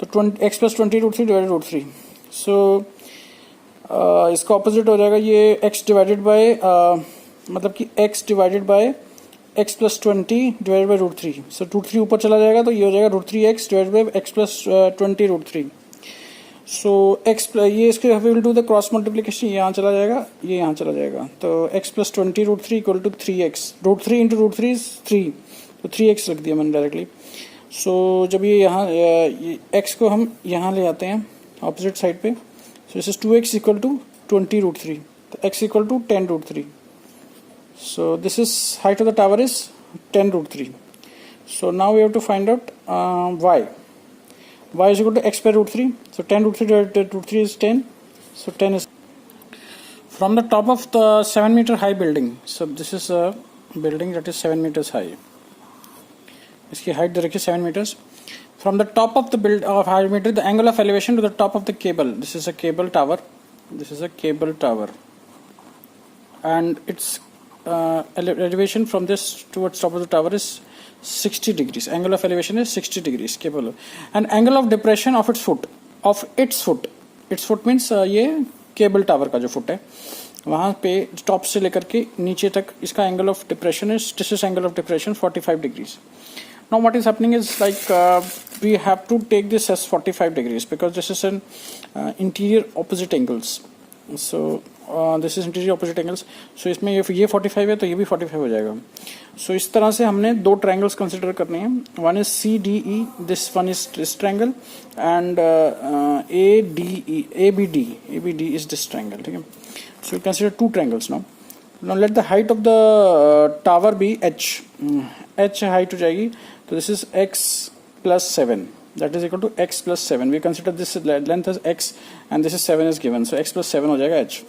तो x प्लस 20 √3 डिवाइडेड √3, सो इसका ऑपोजिट हो जाएगा ये x डिवाइडेड बाय मतलब कि x divided by x plus 20 divided by √3, so √3 ऊपर चला जाएगा तो ये हो जाएगा √3x divided by x plus 20 √3, so x ये इसके will do the cross multiplication, यहाँ चला जाएगा, ये यहाँ चला जाएगा, तो x plus 20 √3 equal to 3x, √3 into √3 is 3, तो 3x रख दिया मैंने डायरेक्टली। सो जब ये यहाँ x को हम यहाँ ले आते हैं ऑपोजिट साइड पे, so this is 2x equal to 20 √3, so x equal to 10 √3, so this is height of the tower is 10 √3, so now we have to find out y is equal to x by √3, so 10 √3 divided √3 is 10, so 10 is from the top of the 7-meter high building, so this is a building that is 7 meters high, इसकी height दे रखी है 7 meters। From the top of the build of high meter, the angle of elevation to the top of the cable. This is a cable tower. This is a cable tower, and its elevation from this towards top of the tower is 60 degrees. Angle of elevation is 60 degrees. Cable and angle of depression of its foot. Its foot means ये cable tower का जो foot है, वहाँ पे top से लेकर के नीचे तक इसका angle of depression is, this is angle of depression 45 degrees. Now what is happening is like we have to take this as 45 degrees because this is an interior opposite angles. So this is interior opposite angles. So इसमें ये 45 है तो ये भी 45 हो जाएगा। So इस तरह से हमने दो triangles consider करने हैं। One is CDE, this one is this triangle, and ABD is this triangle. ठीक है? So we consider two triangles now. Now let the height of the tower be h. H height हो जाएगी, so this is x plus 7, that is equal to x plus 7. We consider this length as x and this is 7 is given, so x plus 7 हो जाएगा h.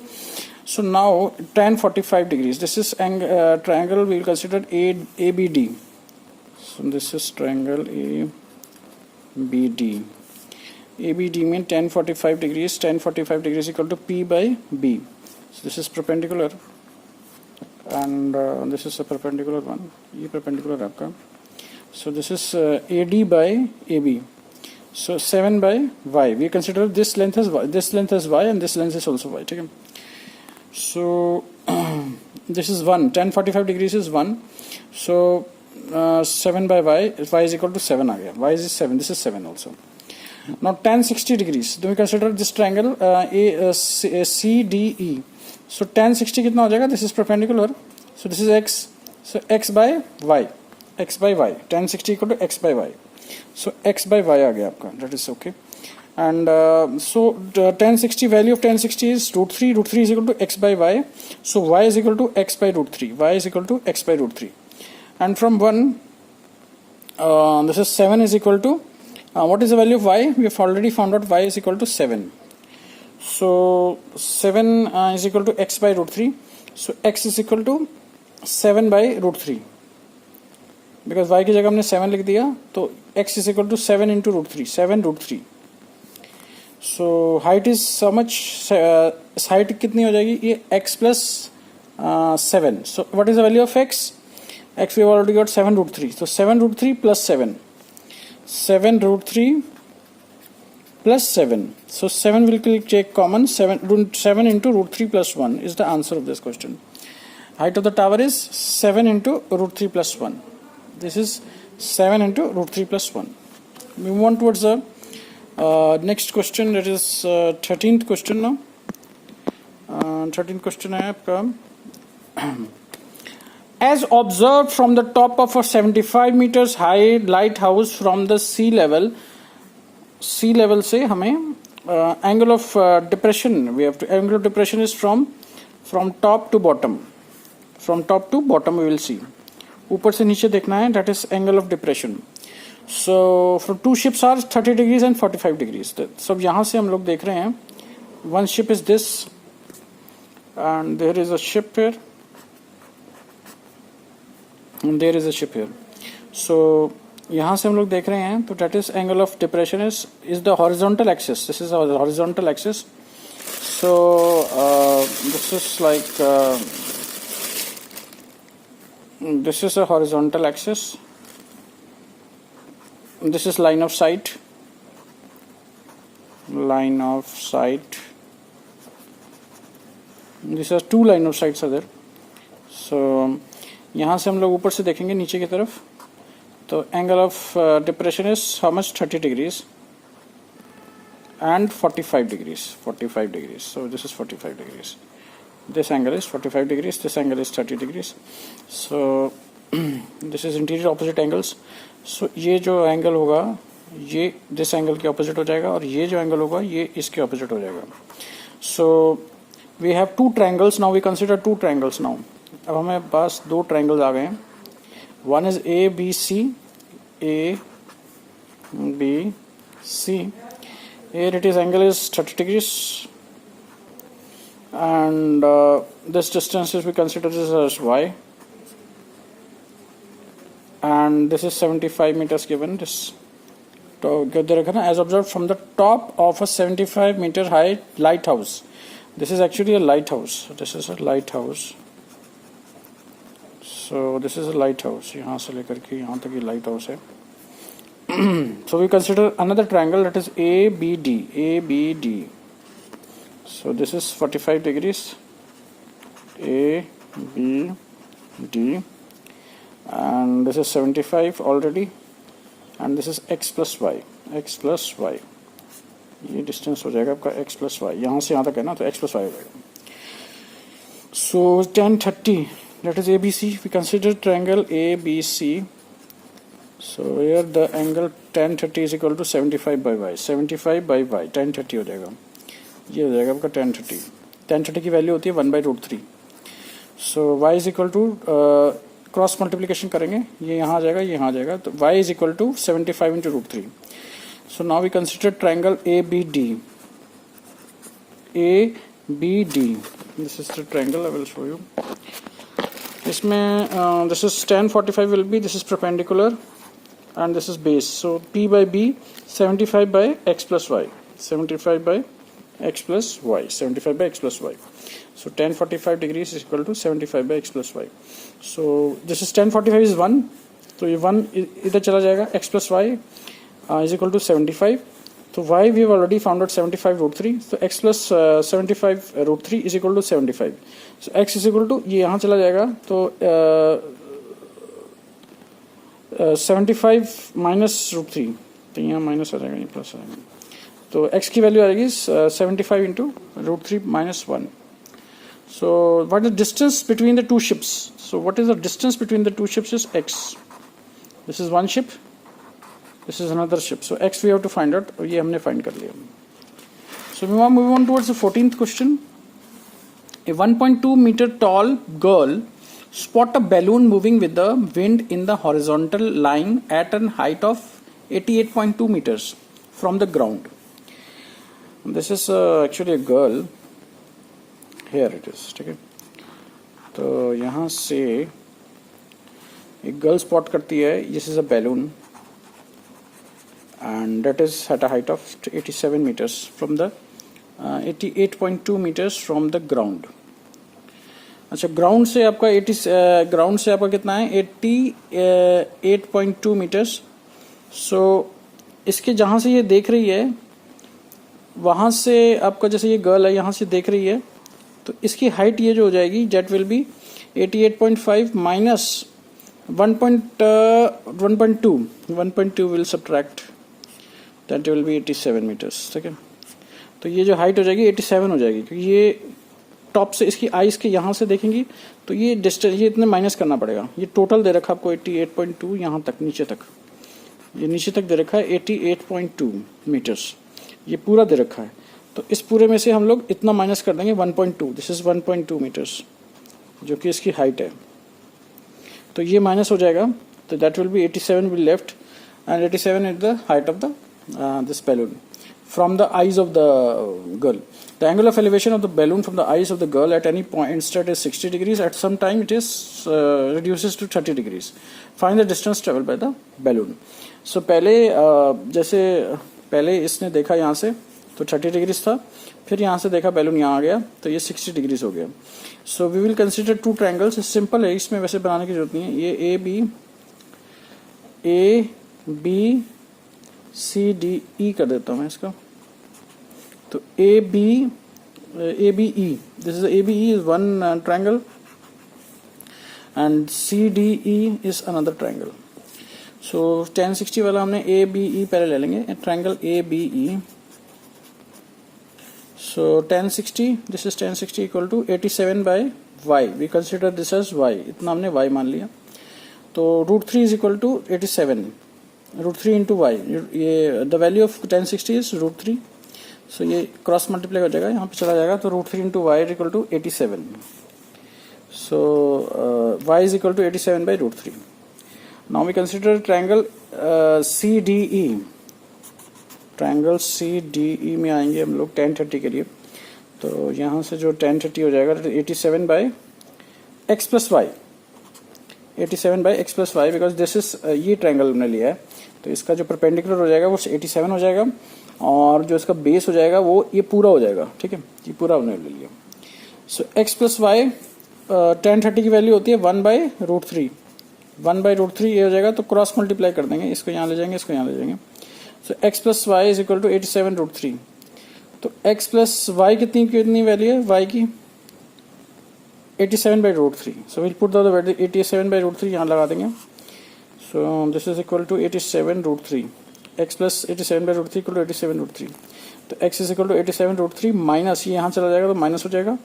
So now tan 45 degrees, this is triangle we will consider ABD. So this is triangle ABD. ABD means tan 45 degrees, tan 45 degrees equal to P by B. So this is perpendicular and this is a perpendicular one, ये perpendicular है आपका, so this is AD by AB, so 7 by y, we consider this length as y, this length as y and this length is also y, ठीक है। So this is 1, tan 45 degrees is 1, so 7 by y is equal to 7 आ गया, y is 7, this is 7 also। Now tan 60 degrees, do we consider this triangle CDE, so tan 60 कितना हो जाएगा, this is perpendicular, so this is x, so x by y, tan 60 equal to x by y, so x by y आ गया आपका, that is okay, and so tan 60 value of tan 60 is √3 is equal to x by y, so y is equal to x by √3, and from 1 this is 7 is equal to what is the value of y, we have already found out y is equal to 7. So 7 is equal to x by √3, so x is equal to 7 by √3, because y की जगह हमने 7 लिख दिया, तो x is equal to 7 into √3, 7 √3. So height is so much, height कितनी हो जाएगी, ये x plus 7. So what is the value of x? X we have already got 7 √3, so 7 √3 plus 7 √3 plus 7. So 7 will take common. 7 into root 3 plus 1 is the answer of this question. Height of the tower is 7 into root 3 plus 1. This is 7 into root 3 plus 1. We move on towards the next question. That is 13th question now. 13th question है आपका. As observed from the top of a 75 meters high lighthouse from the sea level से हमें angle of depression, we have to, angle of depression is from top to bottom. From top to bottom we will see. ऊपर से नीचे देखना है, that is angle of depression. So from two ships are 30 degrees and 45 degrees. So यहाँ से हम लोग देख रहे हैं, one ship is this and there is a ship here and there is a ship here. So यहाँ से हम लोग देख रहे हैं, तो that is angle of depression is the horizontal axis. This is our horizontal axis. So this is like this is a horizontal axis. This is line of sight. Line of sight. These are two line of sights are there. So यहाँ से हम लोग ऊपर से देखेंगे नीचे की तरफ, तो angle of depression is how much? 30 degrees and 45 degrees. 45 degrees. So this is 45 degrees. This angle is 45 degrees. This angle is 30 degrees. So this is interior opposite angles. So ये जो angle होगा ये this angle के opposite हो जाएगा और ये जो angle होगा ये इसके opposite हो जाएगा. So we have two triangles now. We consider two triangles now. अब हमें पास दो triangles आ गए हैं. One is A B C. A B C. Here it is angle is 30 degrees and this distance is we consider this as y. And this is 75 meters given. This as observed from the top of a 75 meter high lighthouse. This is actually a lighthouse. This is a lighthouse. So this is a lighthouse. यहाँ से लेकर के यहाँ तक ये lighthouse है. So we consider another triangle, that is ABD. ABD. So this is 45 degrees. ABD. And this is 75 already, and this is x plus y. X plus y. ये distance हो जाएगा आपका x plus y. यहाँ से यहाँ तक है ना, तो x plus y हो जाएगा. So 1030, that is ABC. We consider triangle ABC. So here the angle 1030 is equal to 75 by y. 75 by y 1030 हो जाएगा. ये हो जाएगा आपका 1030. 1030 की वैल्यू होती है 1/√3. So y is equal to cross multiplication करेंगे, ये यहाँ आ जाएगा, ये यहाँ आ जाएगा, तो y is equal to 75 into √3. So now we consider triangle ABD. ABD. This is the triangle. I will show you. इसमें this is tan 45 will be, this is perpendicular and this is base. So P by B 75 by x plus y. 75 by x plus y. 75 by x plus y. So tan 45 degrees is equal to 75 by x plus y. So this is tan 45 is 1. तो ये 1 इधर चला जाएगा. X plus y is equal to 75. So y we have already found out 75√3. So x plus 75√3 is equal to 75. So x is equal to ये यहाँ चला जाएगा, तो 75 minus √3. तो यहाँ माइनस आ जाएगा, ये प्लस आ जाएगा. तो x की वैल्यू आएगी 75 into √3 minus 1. So what is the distance between the two ships? So what is the distance between the two ships is x. This is one ship. This is another ship. So x we have to find out. ये हमने find कर लिया. So we move on towards the 14th question. A 1.2 meter tall girl spot a balloon moving with the wind in the horizontal line at a height of 88.2 meters from the ground. This is actually a girl. Here it is. ठीक है. तो यहाँ से एक girl spot करती है. This is a balloon and that is at a height of 87 meters from the 88.2 meters from the ground. अच्छा, ground से आपका 80 ग्राउंड से आपका कितना है 88.2 मीटर्स. सो इसके जहाँ से ये देख रही है वहाँ से आपका जैसे ये गर्ल है यहाँ से देख रही है, तो इसकी हाइट ये जो हो जाएगी that will be 88.5 minus 1.2 will subtract that will be 87 metres, ठीक है। तो ये जो हाइट हो जाएगी 87 हो जाएगी, क्योंकि ये टॉप से इसकी आइस के यहाँ से देखेंगी तो ये डिस्टेंस ये इतने माइनस करना पड़ेगा। ये टोटल दे रखा आपको 88.2 यहाँ तक नीचे तक, ये नीचे तक दे रखा है 88.2 मीटर्स, ये पूरा दे रखा है। तो इस पूरे में से हम लोग इतना माइनस कर देंगे 1.2, दिस इज 1.2 मीटर्स जो कि इसकी हाइट है। तो ये माइनस हो जाएगा, तो that will be 87 will left and 87 is the height of the this balloon from the eyes of the girl. The angle of elevation of the balloon from the eyes of the girl at any point instant is 60 degrees. At some time it is reduces to 30 degrees. Find the distance traveled by the balloon. So पहले जैसे पहले इसने देखा यहाँ से तो 30 degrees था, फिर यहाँ से देखा बैलून यहाँ आ गया तो ये 60 डिग्रीज हो गया। So we will consider two triangles. Simple है, इसमें वैसे बनाने की जरूरत नहीं है। ये ए बी सी डी ई कर देता हूँ मैं इसका। तो A B E, this is A B E is one triangle and C D E is another triangle. So 1060 वाला हमने ए बी ई पहले ले लेंगे, triangle A B E. So 1060, this is 1060 equal to 87 by y, we consider this as y, इतना हमने y मान लिया। तो √3 is equal to 87, √3 into y, ये द वैल्यू ऑफ 1060 इज √3। सो ये क्रॉस मल्टीप्लाई हो जाएगा, यहाँ पे चला जाएगा, तो √3 into y equal to 87। So y is equal to 87 by √3। Now we consider triangle C D E. Triangle C D E में आएंगे हम लोग 1030 के लिए। तो यहाँ से जो 1030 हो जाएगा 87 by x plus y, 87 by x plus y, because this is ये ट्रायंगल हमने लिया है। तो इसका जो परपेंडिकुलर हो जाएगा वो 87 हो जाएगा, और जो इसका बेस हो जाएगा वो ये पूरा हो जाएगा, ठीक है, ये पूरा हमने ले लिया। सो एक्स प्लस वाई 1030 की वैल्यू होती है 1/√3, 1/√3 ये हो जाएगा। तो क्रॉस मल्टीप्लाई कर देंगे, इसको यहाँ ले जाएंगे, इसको यहाँ ले जाएंगे। So x plus y is equal to 87√3। तो एक्स प्लस वाई कितनी वैल्यू है वाई की 87/√3। So will put the value 87/√3 यहाँ लगा देंगे। So this is equal to 87√3, x plus 87/√3 equal to 87√3। तो x is equal to 87√3 minus ये यहाँ चला जाएगा तो माइनस हो जाएगा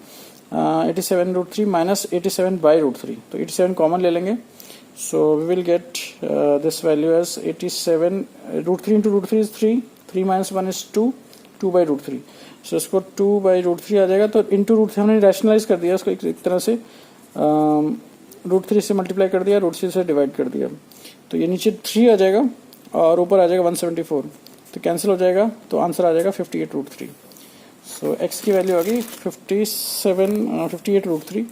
87√3 माइनस 87/√3। तो 87 कॉमन ले लेंगे। So we will get this value as 87 √3 into √3 is 3 minus 1 is 2/√3। सो इसको 2/√3 आ जाएगा। तो इंटू √3 हमने रैशनलाइज कर दिया इसको, एक तरह से √3 से मल्टीप्लाई कर दिया, √3 से डिवाइड कर दिया। तो ये नीचे 3 आ जाएगा और ऊपर आ जाएगा 174, तो कैंसिल हो जाएगा, तो आंसर आ जाएगा 58√3। सो एक्स की वैल्यू आ गई 58√3।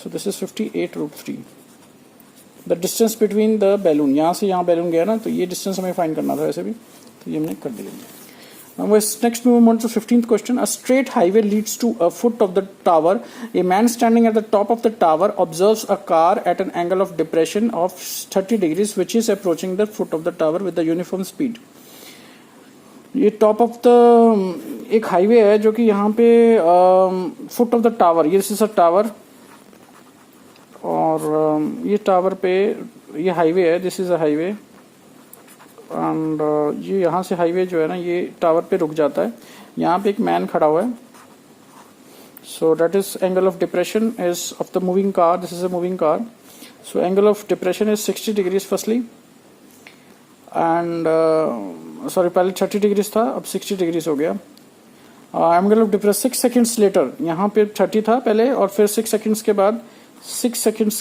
सो this is 58√3। The distance between the balloon, यहाँ से यहाँ बैलून गया ना, तो ये डिस्टेंस हमें फाइंड करना था वैसे भी, तो ये हमने कर दिया। Now next we move on to 15th question. A straight highway leads to a foot of the tower. A man standing at the top of the tower observes a car at an angle of depression of 30 degrees which is approaching the foot of the tower with the uniform speed. ये top of the एक highway है जो कि यहाँ पे foot of the tower, ये this is a tower, और ये टावर पे ये हाईवे है, this is a highway, and ये यहाँ से हाईवे जो है ना ये टावर पे रुक जाता है। यहाँ पे एक मैन खड़ा हुआ है। So that is angle of depression is of the moving car, this is a moving car. So angle of depression is 60 degrees firstly, and sorry पहले 30 डिग्रीज था, अब 60 डिग्रीज हो गया। Angle of depression 6 seconds later, यहाँ पे 30 था पहले, और फिर 6 सेकेंड्स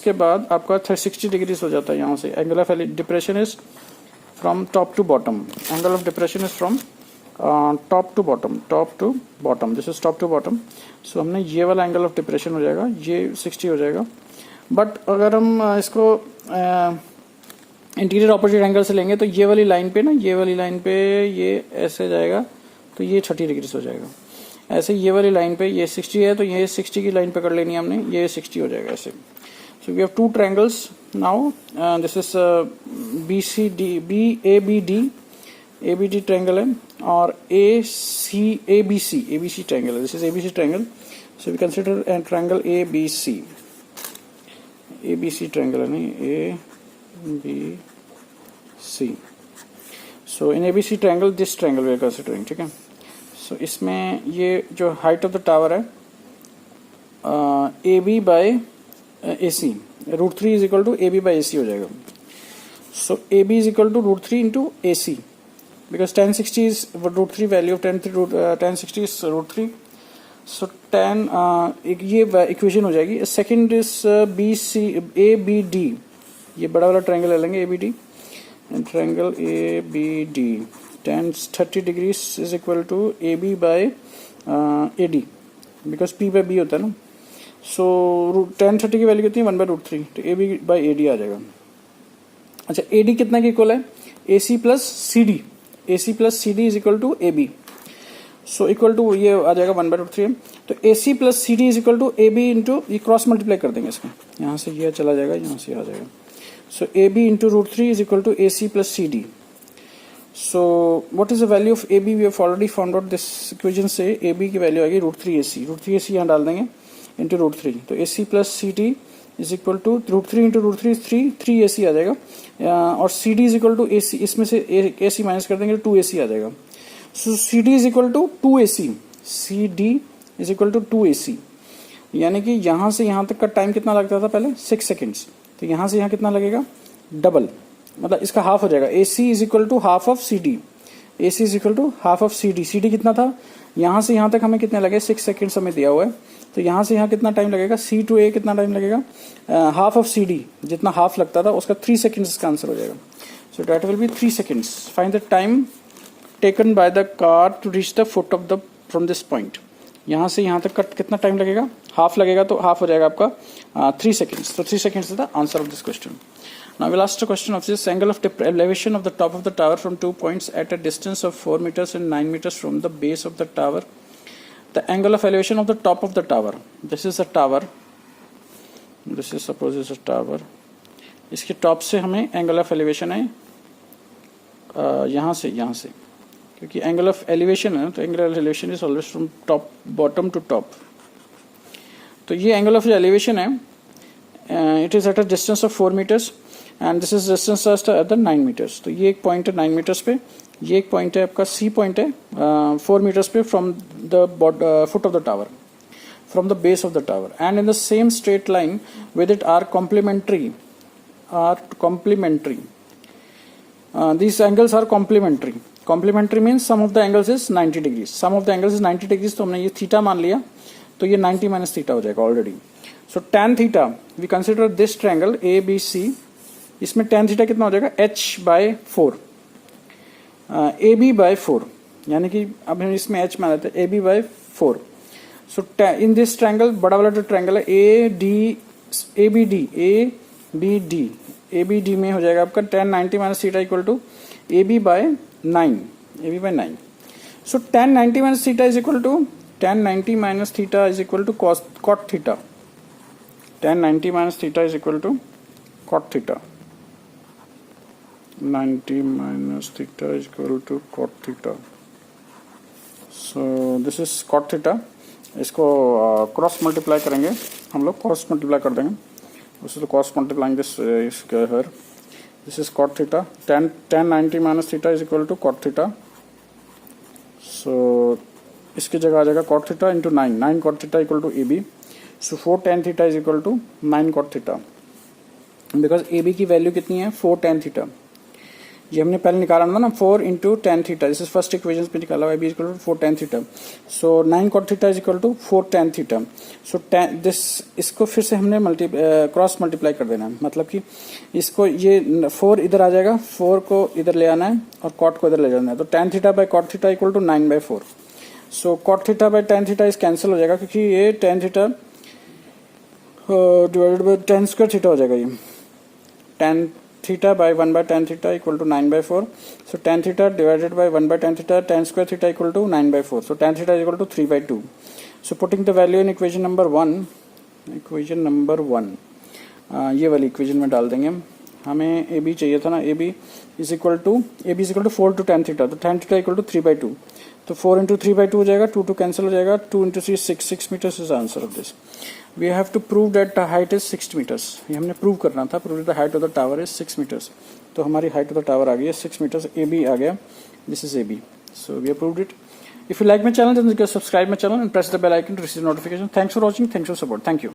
के बाद आपका 60 डिग्रीज हो जाता है यहाँ से। Angle of depression is from top to bottom, angle of depression is from top to bottom, this is top to bottom। so हमने ये वाला एंगल ऑफ डिप्रेशन हो जाएगा, ये 60 हो जाएगा। बट अगर हम इसको इंटीरियर ऑपोजिट एंगल से लेंगे तो ये वाली लाइन पे ना, ये वाली लाइन पे ये ऐसे जाएगा तो ये 30 डिग्री हो जाएगा। ऐसे ये वाली लाइन पे ये 60 है तो ये 60 की लाइन पकड़ लेनी है हमने, ये 60 हो जाएगा ऐसे। So we have two triangles now. This is BABD, ABD triangle है और ABC ट्रायंगल है. This is ABC triangle. So we consider an triangle ABC triangle है नहीं ABC. So in ABC triangle this triangle we are considering. ठीक है. So इसमें ये जो हाइट ऑफ द टावर है AB by AC √3 is equal to AB by AC हो जाएगा. So AB is equal to √3 into AC because 1060 is √3 value of 1060 is √3. So 10 ये equation हो जाएगी. Second is ABD. ये बड़ा वाला ट्रायंगल ले लेंगे ABD. And triangle ABD 1030 degrees is equal to AB by AD because P by B होता है ना. सो 1030 की वैल्यू कितनी है 1/√3. तो AB बाय AD आ जाएगा. अच्छा AD कितना के इक्वल है AC plus CD. AC plus CD is equal to AB. So equal to ये आ जाएगा 1/√3. तो AC plus CD is equal to AB into ये क्रॉस मल्टीप्लाई कर देंगे इसमें. यहाँ से ये चला जाएगा यहाँ से आ जाएगा. So AB into √3 is equal to AC plus CD. So what is the value of AB? We have already found out this equation से AB की वैल्यू आएगी √3 AC यहाँ डाल देंगे इंटू √3. तो AC plus CD is equal to √3 into √3 3 AC आ जाएगा. और CD is equal to AC इसमें से AC माइनस कर देंगे 2 AC आ जाएगा. So CD is equal to 2 AC. CD is equal to 2 AC. यानी कि यहाँ से यहाँ तक का टाइम कितना लगता था पहले 6 सेकेंड्स. तो यहाँ से यहाँ कितना लगेगा डबल. मतलब इसका हाफ हो जाएगा. AC is equal to half of CD. AC is equal to half of CD. CD कितना था यहाँ से यहाँ तक हमें कितने लगे 6 सेकेंड्स हमें दिया हुआ है. तो यहाँ से यहाँ कितना टाइम लगेगा C to A कितना टाइम लगेगा हाफ ऑफ CD जितना हाफ लगता था उसका 3 सेकेंड्स का आंसर हो जाएगा. So that will be 3 seconds. Find the time taken by the car to reach the foot of the from this point. यहाँ से यहाँ तक का कितना टाइम लगेगा हाफ लगेगा. तो हाफ हो जाएगा आपका 3 सेकेंड्स. तो 3 seconds is the answer of this question. Now we'll ask the question of this angle of elevation of the top of the tower from 2 points at a distance of 4 meters and 9 meters from the base of the tower. The angle of elevation of the top of the tower. This is a tower. This is suppose is a tower. इसके top से हमें angle of elevation है यहाँ से क्योंकि angle of elevation है तो angle of elevation is always from top bottom to top. तो ये एंगल ऑफ एलिवेशन है. It is at a distance of 4 meters and this is distance at the 9 meters. तो ये एक पॉइंट है 9 meters पे. ये एक पॉइंट है आपका C पॉइंट है 4 meters पे from the foot of the tower from the base of the tower. And in the same straight line with it are complementary. These angles are complementary. Complementary means sum of the angles is 90 degrees. Sum of the angles is 90 degrees. तो हमने ये theta मान लिया तो ये 90 minus theta हो जाएगा already. So tan theta we consider this triangle ABC. इसमें tan थीटा कितना हो जाएगा H/4 AB by 4. यानी कि अब हम इसमें H मान लेते हैं AB by 4. So in this triangle बड़ा वाला जो ट्रायंगल है ABD में हो जाएगा आपका tan 90 minus theta equal to AB by 9. So tan 90 minus theta is equal to tan 90 minus theta is equal to cot theta. tan 90 minus theta is equal to cot theta. 90 minus theta is equal to cot theta. So this is cot theta. इसको cross multiply करेंगे हम लोग. Cross multiply कर देंगे. This is cross multiplying this here. This is cot theta. Tan 90 minus theta is equal to cot theta. So इसकी जगह आ जाएगा cot theta into 9 cot theta equal to AB. So 4 tan theta is equal to 9 cot theta. Because AB की value कितनी है 4 tan theta. ये हमने पहले निकाला था ना 4 into tan theta. This is first equation पे निकाला हुआ. AB equal to 4 tan theta. So 9 cot theta is equal to 4 tan theta. So this इसको फिर से हमने क्रॉस मल्टीप्लाई कर देना है. मतलब कि इसको ये 4 इधर आ जाएगा 4 को इधर ले आना है और cot को इधर ले जाना है. तो tan theta by cot theta equal to 9/4. So cot theta by tan theta इस कैंसिल हो जाएगा क्योंकि ये tan theta divided by tan square theta हो जाएगा. ये tan theta by 1/tan theta equal to 9/4. So tan theta divided by 1/tan theta tan square theta equal to 9/4. So tan theta is equal to 3/2. So putting the value in equation number 1 ये वाली equation में डाल देंगे हम. हमें A B चाहिए था ना, A B is equal to 4 to tan theta, तो tan थीटा इक्वल टू 3/2, तो 4 into 3/2 हो जाएगा, 2 कैंसिल हो जाएगा, 2 into 3 6 metres is answer of this. We have to prove that the height is 6 metres. ये हमने प्रूव करना था, prove the height of the tower is 6 metres. तो हमारी हाइट ऑफ द टावर आ गई है 6 मीटर्स, ए बी आ गया, this is A B. So we have proved it. If you like my channel, then subscribe my channel and press the bell icon to receive notification. Thanks for watching. Thanks for support. Thank you.